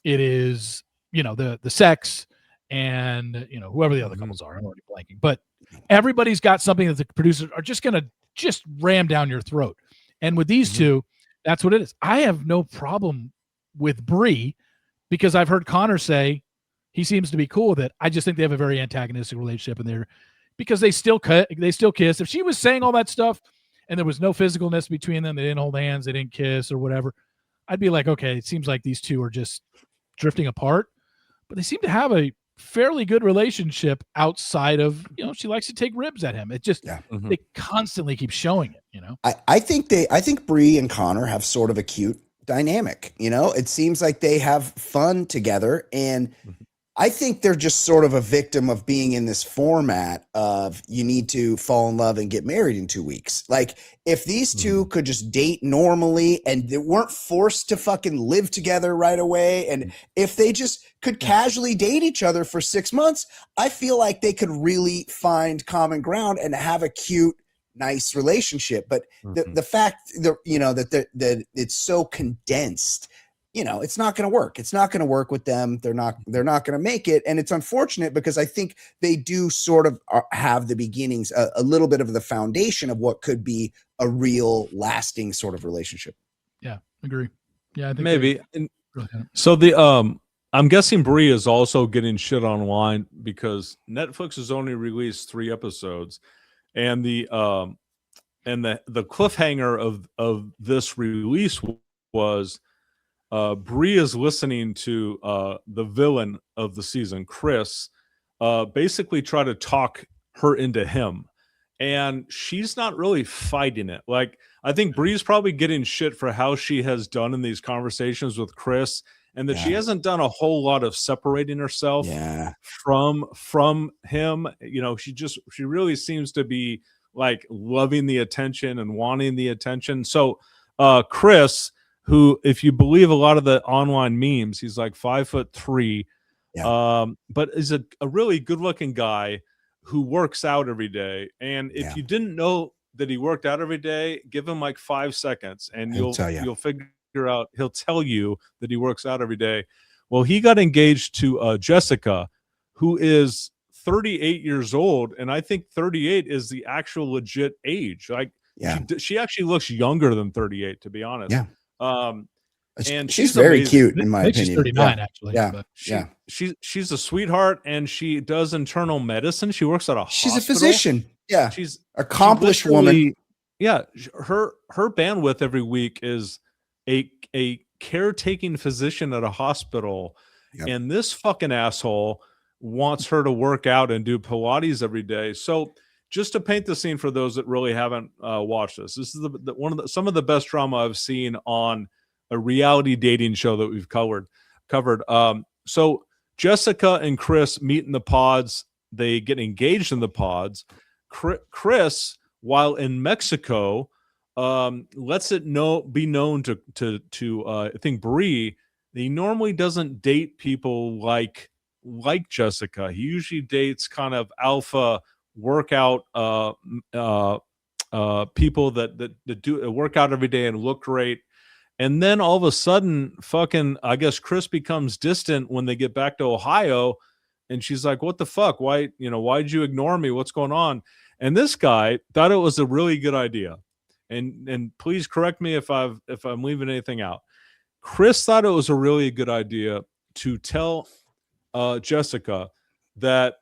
S4: it is the sex and whoever the other couples are. I'm already blanking, but everybody's got something that the producers are just going to just ram down your throat. And with these two, that's what it is. I have no problem with Brie because I've heard Connor say he seems to be cool with it. I just think they have a very antagonistic relationship, and because they still kiss. If she was saying all that stuff and there was no physicalness between them, they didn't hold hands, they didn't kiss or whatever, I'd be like, okay, it seems like these two are just drifting apart. But they seem to have a fairly good relationship outside of, she likes to take ribs at him. It just, they constantly keep showing it,
S2: I think Brie and Connor have sort of a cute dynamic, it seems like they have fun together. And I think they're just sort of a victim of being in this format of you need to fall in love and get married in 2 weeks. Like if these two could just date normally and they weren't forced to fucking live together right away, and if they just could casually date each other for 6 months, I feel like they could really find common ground and have a cute, nice relationship. But the fact that that it's so condensed, it's not going to work. It's not going to work with them. They're not going to make it. And it's unfortunate because I think they do sort of have the beginnings, a little bit of the foundation of what could be a real lasting sort of relationship.
S4: Yeah, agree. Yeah, I think
S3: maybe. So I'm guessing Brie is also getting shit online because Netflix has only released 3 episodes, and the cliffhanger of this release was Brie is listening to the villain of the season, Chris, basically try to talk her into him, and she's not really fighting it. Like I think Brie's probably getting shit for how she has done in these conversations with Chris, and that she hasn't done a whole lot of separating herself from him. She really seems to be like loving the attention and wanting the attention. So Chris, who, if you believe a lot of the online memes, he's like 5'3", but is a really good looking guy who works out every day. And if you didn't know that he worked out every day, give him like 5 seconds and you'll figure out, he'll tell you that he works out every day. Well, he got engaged to Jessica, who is 38 years old, and I think 38 is the actual legit age. Like, she actually looks younger than 38, to be honest.
S2: Yeah.
S3: And
S2: she's very
S3: amazing.
S2: cute in my
S4: I think
S2: opinion.
S4: she's 39 actually.
S2: Yeah.
S4: But
S3: She's a sweetheart, and she does internal medicine. She works at a
S2: she's
S3: hospital.
S2: a physician. Yeah.
S3: She's
S2: accomplished woman.
S3: Yeah. Her bandwidth every week is a caretaking physician at a hospital.
S2: Yep.
S3: And this fucking asshole wants her to work out and do Pilates every day. So just to paint the scene for those that really haven't watched this is some of the best drama I've seen on a reality dating show that we've covered. So Jessica and Chris meet in the pods. They get engaged in the pods. Chris, while in Mexico, lets it be known to I think Brie, he normally doesn't date people like Jessica. He usually dates kind of alpha workout people that do work out every day and look great. And then all of a sudden, fucking, I guess Chris becomes distant when they get back to Ohio, and she's like, "What the fuck? Why'd you ignore me? What's going on?" And this guy thought it was a really good idea. And please correct me if I'm leaving anything out. Chris thought it was a really good idea to tell Jessica that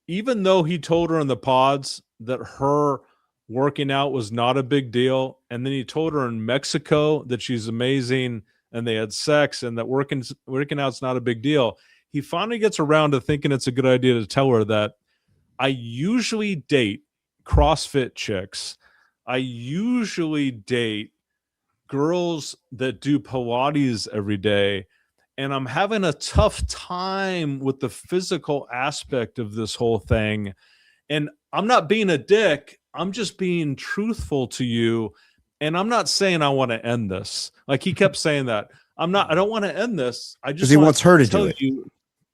S3: even though he told her in the pods that her working out was not a big deal, and then he told her in Mexico that she's amazing and they had sex and that working out's not a big deal, he finally gets around to thinking it's a good idea to tell her that I usually date CrossFit chicks. I usually date girls that do Pilates every day, and I'm having a tough time with the physical aspect of this whole thing. And I'm not being a dick. I'm just being truthful to you. And I'm not saying I want to end this. Like, he kept saying that. I don't want to end this. I just
S2: he wants her to
S3: tell
S2: do it.
S3: you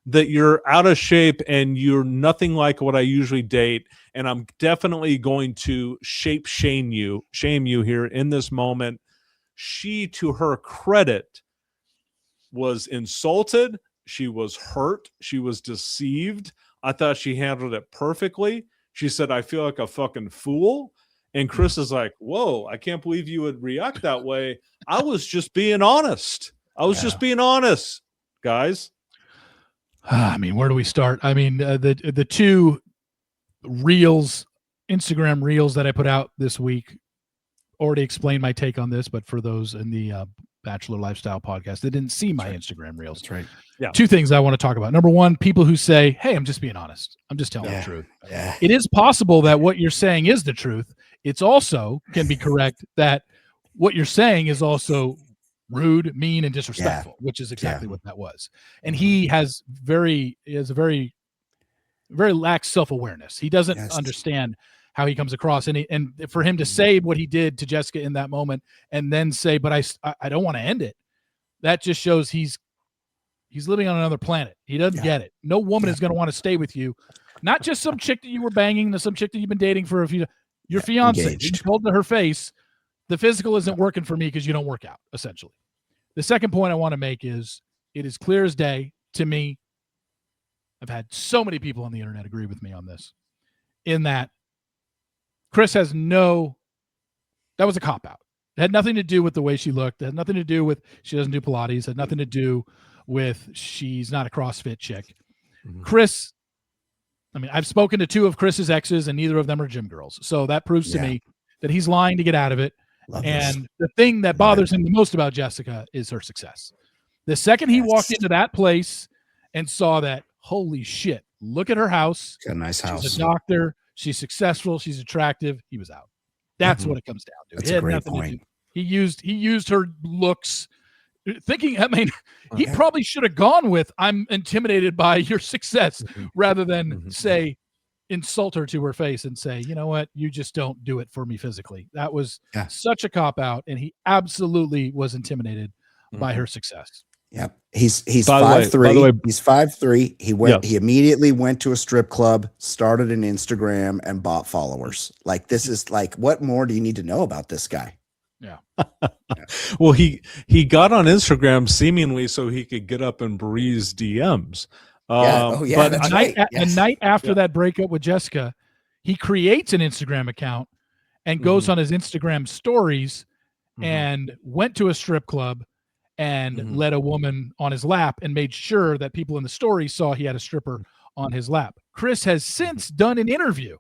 S3: that you're out of shape and you're nothing like what I usually date. And I'm definitely going to shame you here in this moment. She, to her credit, was insulted. She was hurt. She was deceived. I thought she handled it perfectly. She said, "I feel like a fucking fool." And Chris is like, "Whoa, I can't believe you would react that way. I was just being honest. Just being honest, guys."
S4: I mean, where do we start? I mean, the two reels, Instagram reels that I put out this week, already explained my take on this, but for those in the Bachelor Lifestyle podcast that didn't see my Instagram reels.
S2: That's right.
S4: Yeah. Two things I want to talk about. Number one, people who say, "Hey, I'm just being honest. I'm just telling the truth."
S2: Yeah.
S4: It is possible that what you're saying is the truth. It's also can be correct that what you're saying is also rude, mean, and disrespectful, which is exactly what that was. And he has a very lax self-awareness. He doesn't understand how he comes across, and for him to say what he did to Jessica in that moment and then say, "But I don't want to end it," that just shows he's living on another planet. He doesn't get it. No woman is going to want to stay with you. Not just some chick that you were banging, some chick that you've been dating for a few. Your fiance. You told to her face, "The physical isn't working for me because you don't work out." Essentially, the second point I want to make is it is clear as day to me. I've had so many people on the internet agree with me on this. In that, Chris has that was a cop out. It had nothing to do with the way she looked. It had nothing to do with she doesn't do Pilates. It had nothing to do with she's not a CrossFit chick. Mm-hmm. Chris, I mean, I've spoken to two of Chris's exes, and neither of them are gym girls. So that proves to me that he's lying to get out of it. And the thing that bothers him the most about Jessica is her success. The second he walked into that place and saw that, holy shit, look at her house.
S2: Got a nice house.
S4: She's a doctor. She's successful. She's attractive. He was out. That's what it comes down to.
S2: That's a great point.
S4: He used her looks, thinking. I mean, he probably should have gone with, "I'm intimidated by your success," rather than say, insult her to her face and say, "You know what? You just don't do it for me physically." That was such a cop out, and he absolutely was intimidated by her success.
S2: Yep. He's 5'3". He's 5'3". He went. He immediately went to a strip club, started an Instagram, and bought followers. Like, this is like, what more do you need to know about this guy?
S4: Yeah.
S3: Well, he got on Instagram seemingly so he could get up in Brie's DMs. But
S2: that's
S4: the
S2: right.
S4: the night after that breakup with Jessica, he creates an Instagram account and goes on his Instagram stories and went to a strip club and led a woman on his lap and made sure that people in the story saw he had a stripper on his lap. Chris has since done an interview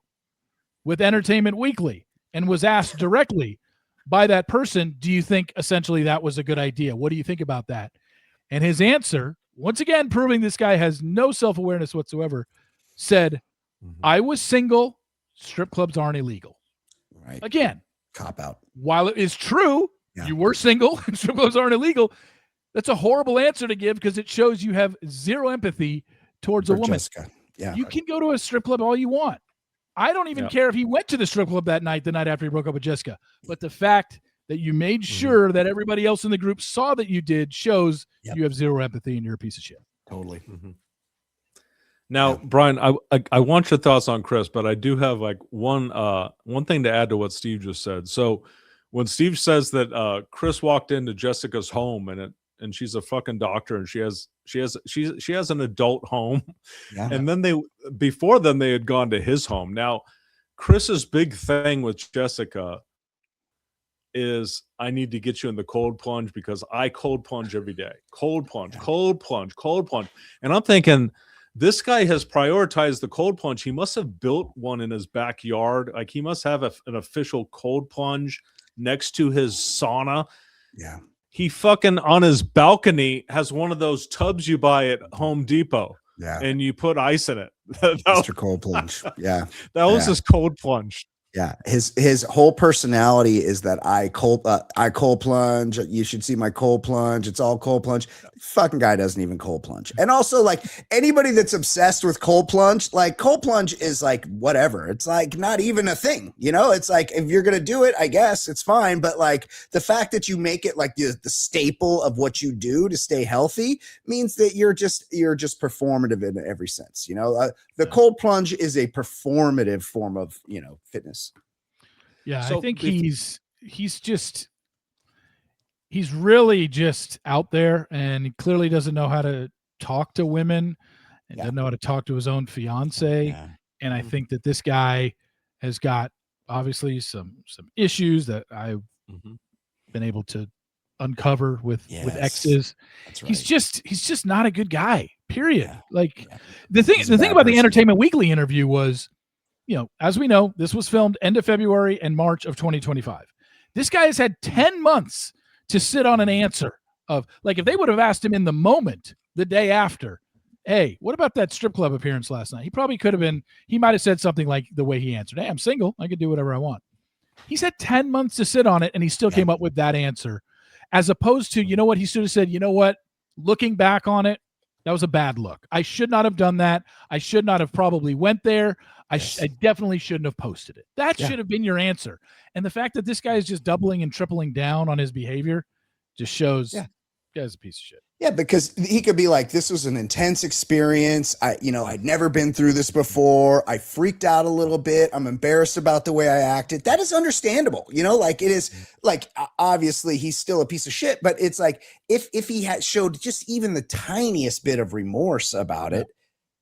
S4: with Entertainment Weekly and was asked directly by that person, do you think essentially that was a good idea? What do you think about that? And his answer, once again proving this guy has no self-awareness whatsoever, said, I was single, strip clubs aren't illegal.
S2: Right.
S4: Again,
S2: cop out.
S4: While it is true, you were single and strip clubs aren't illegal, that's a horrible answer to give because it shows you have zero empathy towards a woman.
S2: Jessica. Yeah.
S4: You can go to a strip club all you want. I don't even care if he went to the strip club that night, the night after he broke up with Jessica. But the fact that you made sure that everybody else in the group saw that you did shows you have zero empathy and you're a piece of shit.
S2: Totally.
S3: Now, Brian, I want your thoughts on Chris, but I do have like one thing to add to what Steve just said. So when Steve says that Chris walked into Jessica's home and she's a fucking doctor and she has an adult home, and then before then they had gone to his home. Now, Chris's big thing with Jessica is I need to get you in the cold plunge because I cold plunge every day. Cold plunge, cold plunge, cold plunge. And I'm thinking this guy has prioritized the cold plunge. He must have built one in his backyard. Like he must have an official cold plunge next to his sauna.
S2: Yeah.
S3: He fucking on his balcony has one of those tubs you buy at Home Depot.
S2: Yeah.
S3: And you put ice in it.
S2: Mr. Cold Plunge. Yeah.
S3: That was his cold plunge.
S2: Yeah, his whole personality is that I cold plunge. You should see my cold plunge. It's all cold plunge. Fucking guy doesn't even cold plunge. And also, like anybody that's obsessed with cold plunge, like cold plunge is like whatever. It's like not even a thing. You know, it's like if you're gonna do it, I guess it's fine. But like the fact that you make it like the staple of what you do to stay healthy means that you're just performative in every sense. You know, the cold plunge is a performative form of fitness.
S4: Yeah, so I think he's really just out there, and he clearly doesn't know how to talk to women and doesn't know how to talk to his own fiance. Yeah. And I think that this guy has got obviously some issues that I've been able to uncover with exes. That's right. He's just not a good guy. Period. Yeah. Like the thing about the Entertainment Weekly interview was, as we know, this was filmed end of February and March of 2025. This guy has had 10 months to sit on an answer of, like, if they would have asked him in the moment, the day after, hey, what about that strip club appearance last night? He probably could have been, he might have said something like the way he answered, hey, I'm single. I can do whatever I want. He's had 10 months to sit on it, and he still came up with that answer, as opposed to, what he should have said, looking back on it, that was a bad look. I should not have done that. I should not have probably went there. I definitely shouldn't have posted it. That should have been your answer. And the fact that this guy is just doubling and tripling down on his behavior just shows guy's a piece of shit.
S2: Yeah, because he could be like, this was an intense experience. I'd never been through this before. I freaked out a little bit. I'm embarrassed about the way I acted. That is understandable. Like it is like, obviously he's still a piece of shit, but it's like, if he had showed just even the tiniest bit of remorse about it,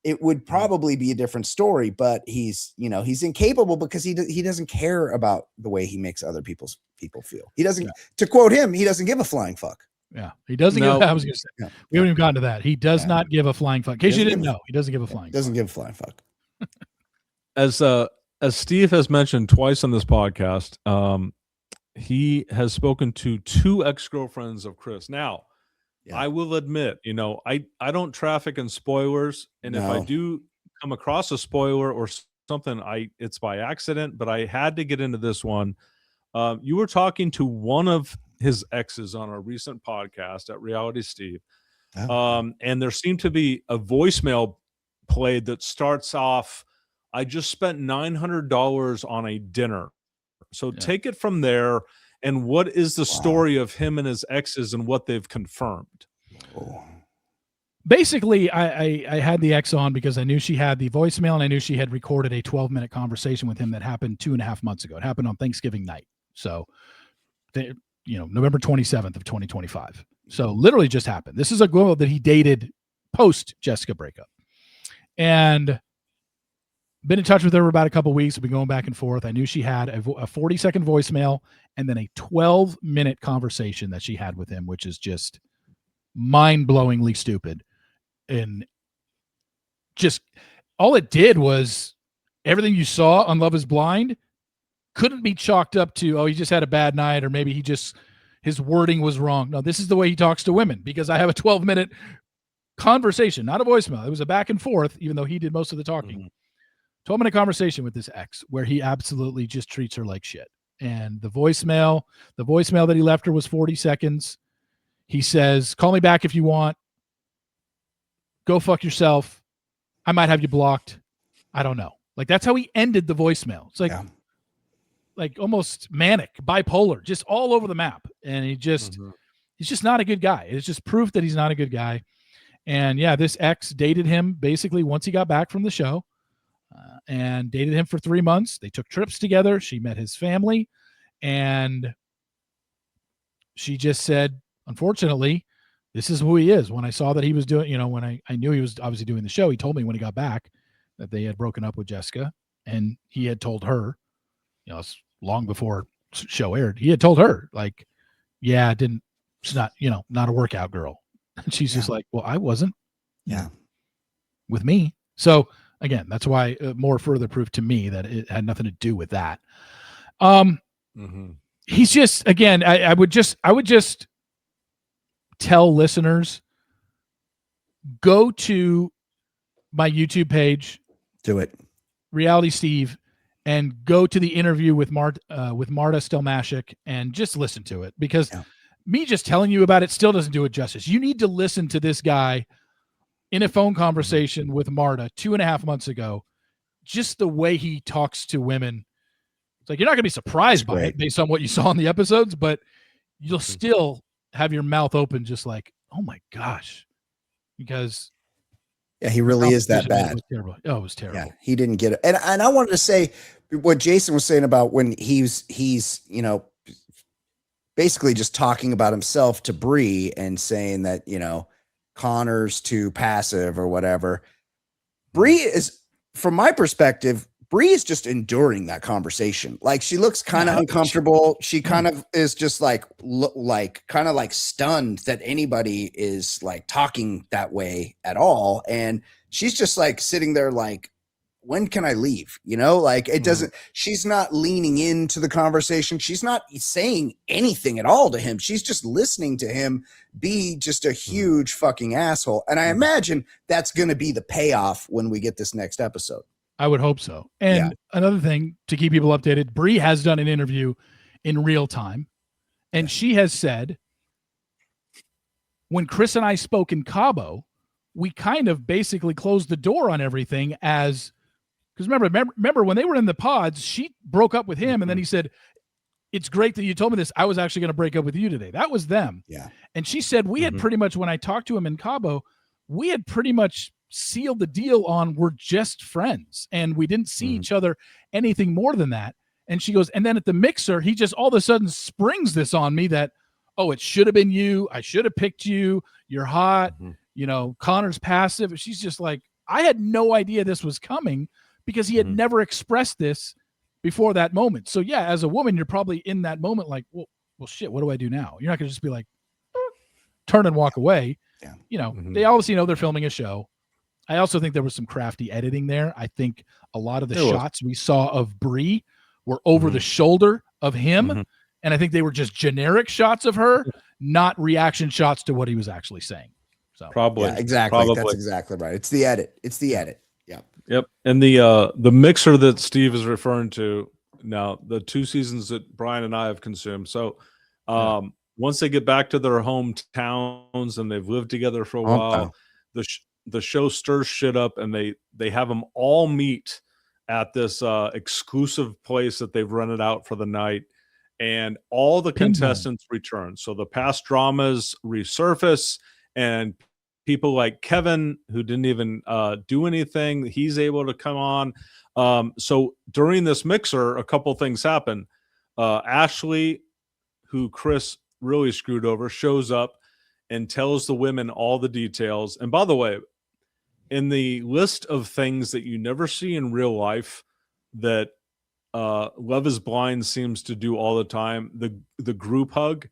S2: it would probably be a different story, but he's incapable because he doesn't care about the way he makes other people feel. He doesn't, to quote him, he doesn't give a flying fuck.
S4: Yeah, he doesn't give. I was going to say we haven't even gotten to that. He does not give a flying fuck. In case you didn't know, he doesn't give a flying.
S2: Doesn't give a flying fuck.
S3: As Steve has mentioned twice on this podcast, he has spoken to 2 ex-girlfriends of Chris. Now, I will admit, I don't traffic in spoilers, and if I do come across a spoiler or something, it's by accident. But I had to get into this one. You were talking to one of his exes on a recent podcast at Reality Steve. And there seemed to be a voicemail played that starts off, I just spent $900 on a dinner. So take it from there. And what is the story of him and his exes and what they've confirmed?
S4: Basically, I had the ex on because I knew she had the voicemail and I knew she had recorded a 12-minute conversation with him that happened 2.5 months ago. It happened on Thanksgiving night. So November 27th of 2025. So literally just happened. This is a girl that he dated post Jessica breakup, and been in touch with her for about a couple of weeks. We've been going back and forth. I knew she had a 40-second voicemail and then a 12-minute conversation that she had with him, which is just mind-blowingly stupid. And just all it did was everything you saw on Love is Blind couldn't be chalked up to, he just had a bad night, or maybe his wording was wrong. No, this is the way he talks to women, because I have a 12-minute conversation, not a voicemail. It was a back and forth, even though he did most of the talking. 12-minute conversation with this ex where he absolutely just treats her like shit. And the voicemail that he left her was 40 seconds. He says, call me back if you want. Go fuck yourself. I might have you blocked. I don't know. Like, that's how he ended the voicemail. It's like almost manic, bipolar, just all over the map. And he's just not a good guy. It's just proof that he's not a good guy. And yeah, this ex dated him basically once he got back from the show, and dated him for 3 months. They took trips together. She met his family, and she just said, unfortunately, this is who he is. When I saw that he was doing, when I knew he was obviously doing the show, he told me when he got back that they had broken up with Jessica, and he had told her, it's long before show aired, he had told her, like, yeah, she's not, not a workout girl. And she's just like, well, I wasn't with me. So again, that's why more further proof to me that it had nothing to do with that. He's just, again, I would just tell listeners, go to my YouTube page,
S2: do it,
S4: Reality Steve, and go to the interview with Marta Stelmashik and just listen to it, because me just telling you about it still doesn't do it justice. You need to listen to this guy in a phone conversation with Marta 2.5 months ago. Just the way he talks to women. It's like, you're not going to be surprised by it based on what you saw in the episodes, but you'll still have your mouth open, just like, oh my gosh, because
S2: he really is that bad.
S4: It was terrible. Oh, it was terrible.
S2: Yeah, he didn't get it. And I wanted to say what Jason was saying about when he's basically just talking about himself to Brie and saying that, Connor's too passive or whatever. Brie is, from my perspective, Brie is just enduring that conversation. Like, she looks kind of uncomfortable. She kind of is just like stunned that anybody is like talking that way at all. And she's just like sitting there like, when can I leave? Like, it doesn't, she's not leaning into the conversation. She's not saying anything at all to him. She's just listening to him be just a huge fucking asshole. And I imagine that's going to be the payoff when we get this next episode.
S4: I would hope so. And another thing to keep people updated, Brie has done an interview in real time, and she has said, when Chris and I spoke in Cabo, we kind of basically closed the door on everything, because remember when they were in the pods, she broke up with him, and then he said, it's great that you told me this. I was actually going to break up with you today. That was them. Yeah. And she said, we had pretty much, when I talked to him in Cabo, we had pretty much sealed the deal on, we're just friends, and we didn't see each other anything more than that. And she goes, and then at the mixer, he just all of a sudden springs this on me that, it should have been you. I should have picked you. You're hot. Connor's passive. She's just like, I had no idea this was coming, because he had never expressed this before that moment. So yeah, as a woman, you're probably in that moment like, well, shit, what do I do now? You're not going to just be like, turn and walk away. Yeah. They obviously know they're filming a show. I also think there was some crafty editing there. I think a lot of the shots we saw of Brie were over the shoulder of him. And I think they were just generic shots of her, not reaction shots to what he was actually saying. So
S3: probably.
S2: Yeah, exactly. Probably. That's exactly right. It's the edit. Yep.
S3: And the mixer that Steve is referring to now, the 2 seasons that Brian and I have consumed. So once they get back to their hometowns and they've lived together for a while, the show stirs shit up, and they have them all meet at this exclusive place that they've rented out for the night, and all the contestants return. So the past dramas resurface, and people like Kevin, who didn't even do anything, he's able to come on. So during this mixer, a couple things happen. Ashley, who Chris really screwed over, shows up and tells the women all the details. And by the way, in the list of things that you never see in real life that Love is Blind seems to do all the time, the group hug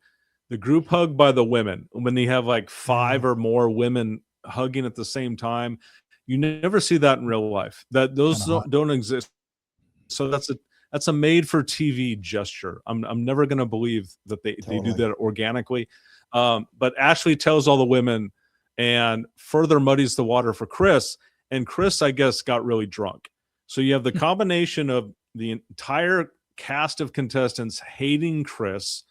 S3: by the women, when they have like 5 or more women hugging at the same time, you never see that in real life. That those don't exist. So that's a made for TV gesture. I'm never going to believe that they do that organically. But Ashley tells all the women and further muddies the water for Chris. And Chris, I guess, got really drunk. So you have the combination of the entire cast of contestants hating Chris,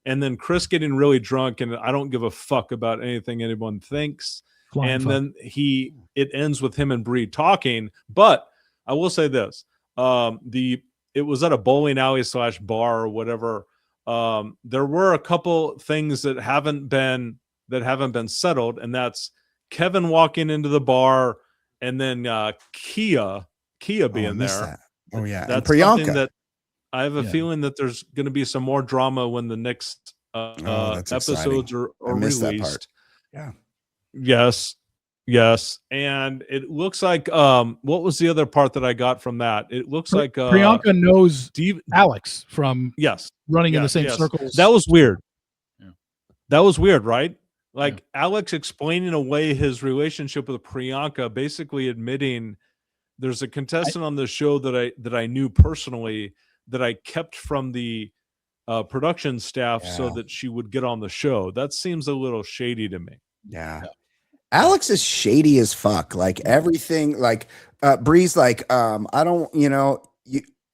S3: and then Chris getting really drunk, and I don't give a fuck about anything anyone thinks. Then it ends with him and Brie talking. But I will say this: it was at a bowling alley / bar or whatever. There were a couple things that haven't been settled, and that's Kevin walking into the bar, and then Kia being there.
S2: That. Oh yeah,
S3: that's
S2: and Priyanka.
S3: Something that I have a feeling that there's going to be some more drama when the next episodes are released. That part.
S2: Yeah.
S3: Yes. And it looks like what was the other part that I got from that? It looks like
S4: Priyanka knows Alex from running in the same circles.
S3: That was weird. Yeah. That was weird, right? Like Alex explaining away his relationship with Priyanka, basically admitting there's a contestant on the show that I knew personally that I kept from the production staff so that she would get on the show. That seems a little shady to me.
S2: Yeah. Alex is shady as fuck. Like everything, like Bree's like, I don't,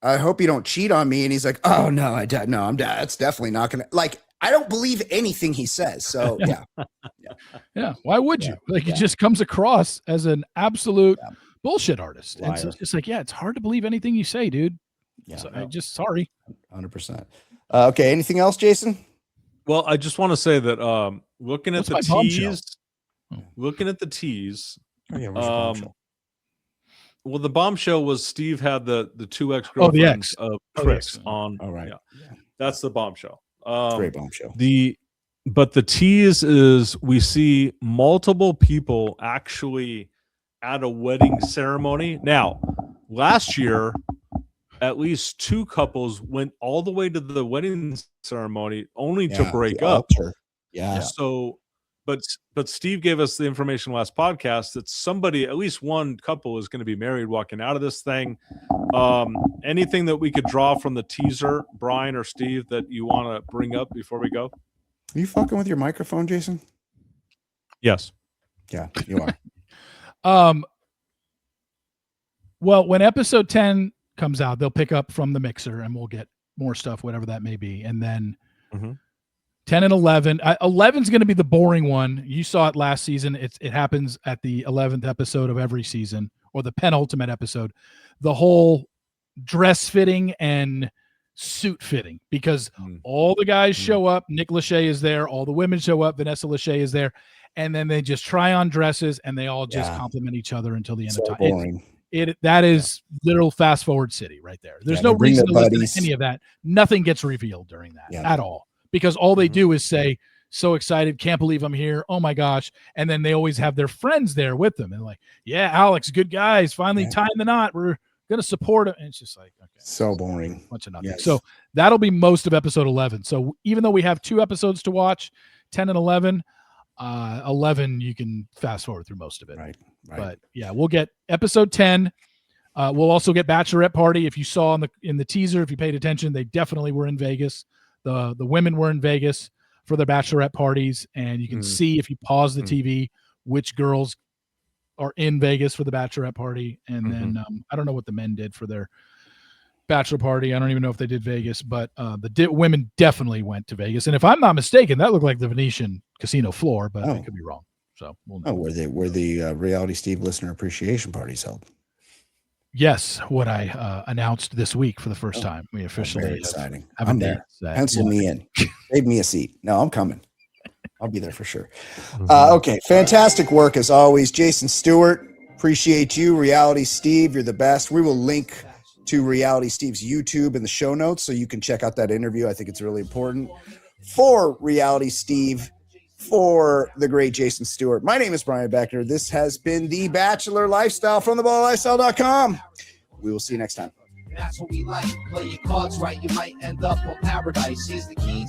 S2: I hope you don't cheat on me. And he's like, oh no, I'm that's definitely not gonna, like, I don't believe anything he says. So
S4: yeah. Why would you? Like he just comes across as an absolute bullshit artist. And so it's just like, it's hard to believe anything you say, dude. Yeah. So I just sorry.
S2: 100%. Okay. Anything else, Jason?
S3: Well, I just want to say that looking at the teas. Well, the bombshell was Steve had the 2 ex-girlfriends of Chris on. All right. Yeah. That's the bombshell.
S2: Great bombshell.
S3: But the tease is we see multiple people actually at a wedding ceremony. Now, last year, at least 2 couples went all the way to the wedding ceremony only to break up.
S2: Altar. Yeah.
S3: So, but Steve gave us the information last podcast that somebody, at least one couple, is going to be married walking out of this thing. Anything that we could draw from the teaser, Brian or Steve, that you want to bring up before we go?
S2: Are you fucking with your microphone, Jason?
S3: Yes.
S2: Yeah, you are.
S4: Well, when episode 10 comes out, they'll pick up from the mixer and we'll get more stuff, whatever that may be. And then 10 and 11. 11 is going to be the boring one. You saw it last season. It happens at the 11th episode of every season, or the penultimate episode. The whole dress fitting and suit fitting, because all the guys show up. Nick Lachey is there. All the women show up. Vanessa Lachey is there. And then they just try on dresses and they all just compliment each other until the end of time.
S2: Boring.
S4: That is literal fast forward city right there. There's no reason to listen to any of that. Nothing gets revealed during that at all, because all they do is say, so excited, can't believe I'm here, oh my gosh. And then they always have their friends there with them and like, Alex, good guys, finally tying the knot, we're gonna support him. And it's just like, okay,
S2: so boring,
S4: bunch of nothing. So that'll be most of episode 11. So even though we have 2 episodes to watch, 10 and 11, 11 you can fast forward through most of it.
S2: Right.
S4: But we'll get episode 10. We'll also get bachelorette party. If you saw in the teaser, if you paid attention, they definitely were in Vegas. The women were in Vegas for their bachelorette parties, and you can see if you pause the TV which girls are in Vegas for the bachelorette party. And then I don't know what the men did for their bachelor party. I don't even know if they did Vegas, but the women definitely went to Vegas. And if I'm not mistaken, that looked like the Venetian casino floor, but I could be wrong. So we'll know.
S2: Where the Reality Steve listener appreciation parties held.
S4: Yes, what I announced this week for the first time. We officially
S2: very exciting. I'm there. Pencil me in. Save me a seat. No, I'm coming. I'll be there for sure. Okay, fantastic work as always, Jason Stewart. Appreciate you, Reality Steve. You're the best. We will link to Reality Steve's YouTube in the show notes so you can check out that interview. I think it's really important. For Reality Steve, for the great Jason Stewart. My name is Brian Beckner. This has been The Bachelor Lifestyle from theballerlifestyle.com. We will see you next time.
S1: That's what we like. Play your cards right, you might end up on paradise. Here's the keys.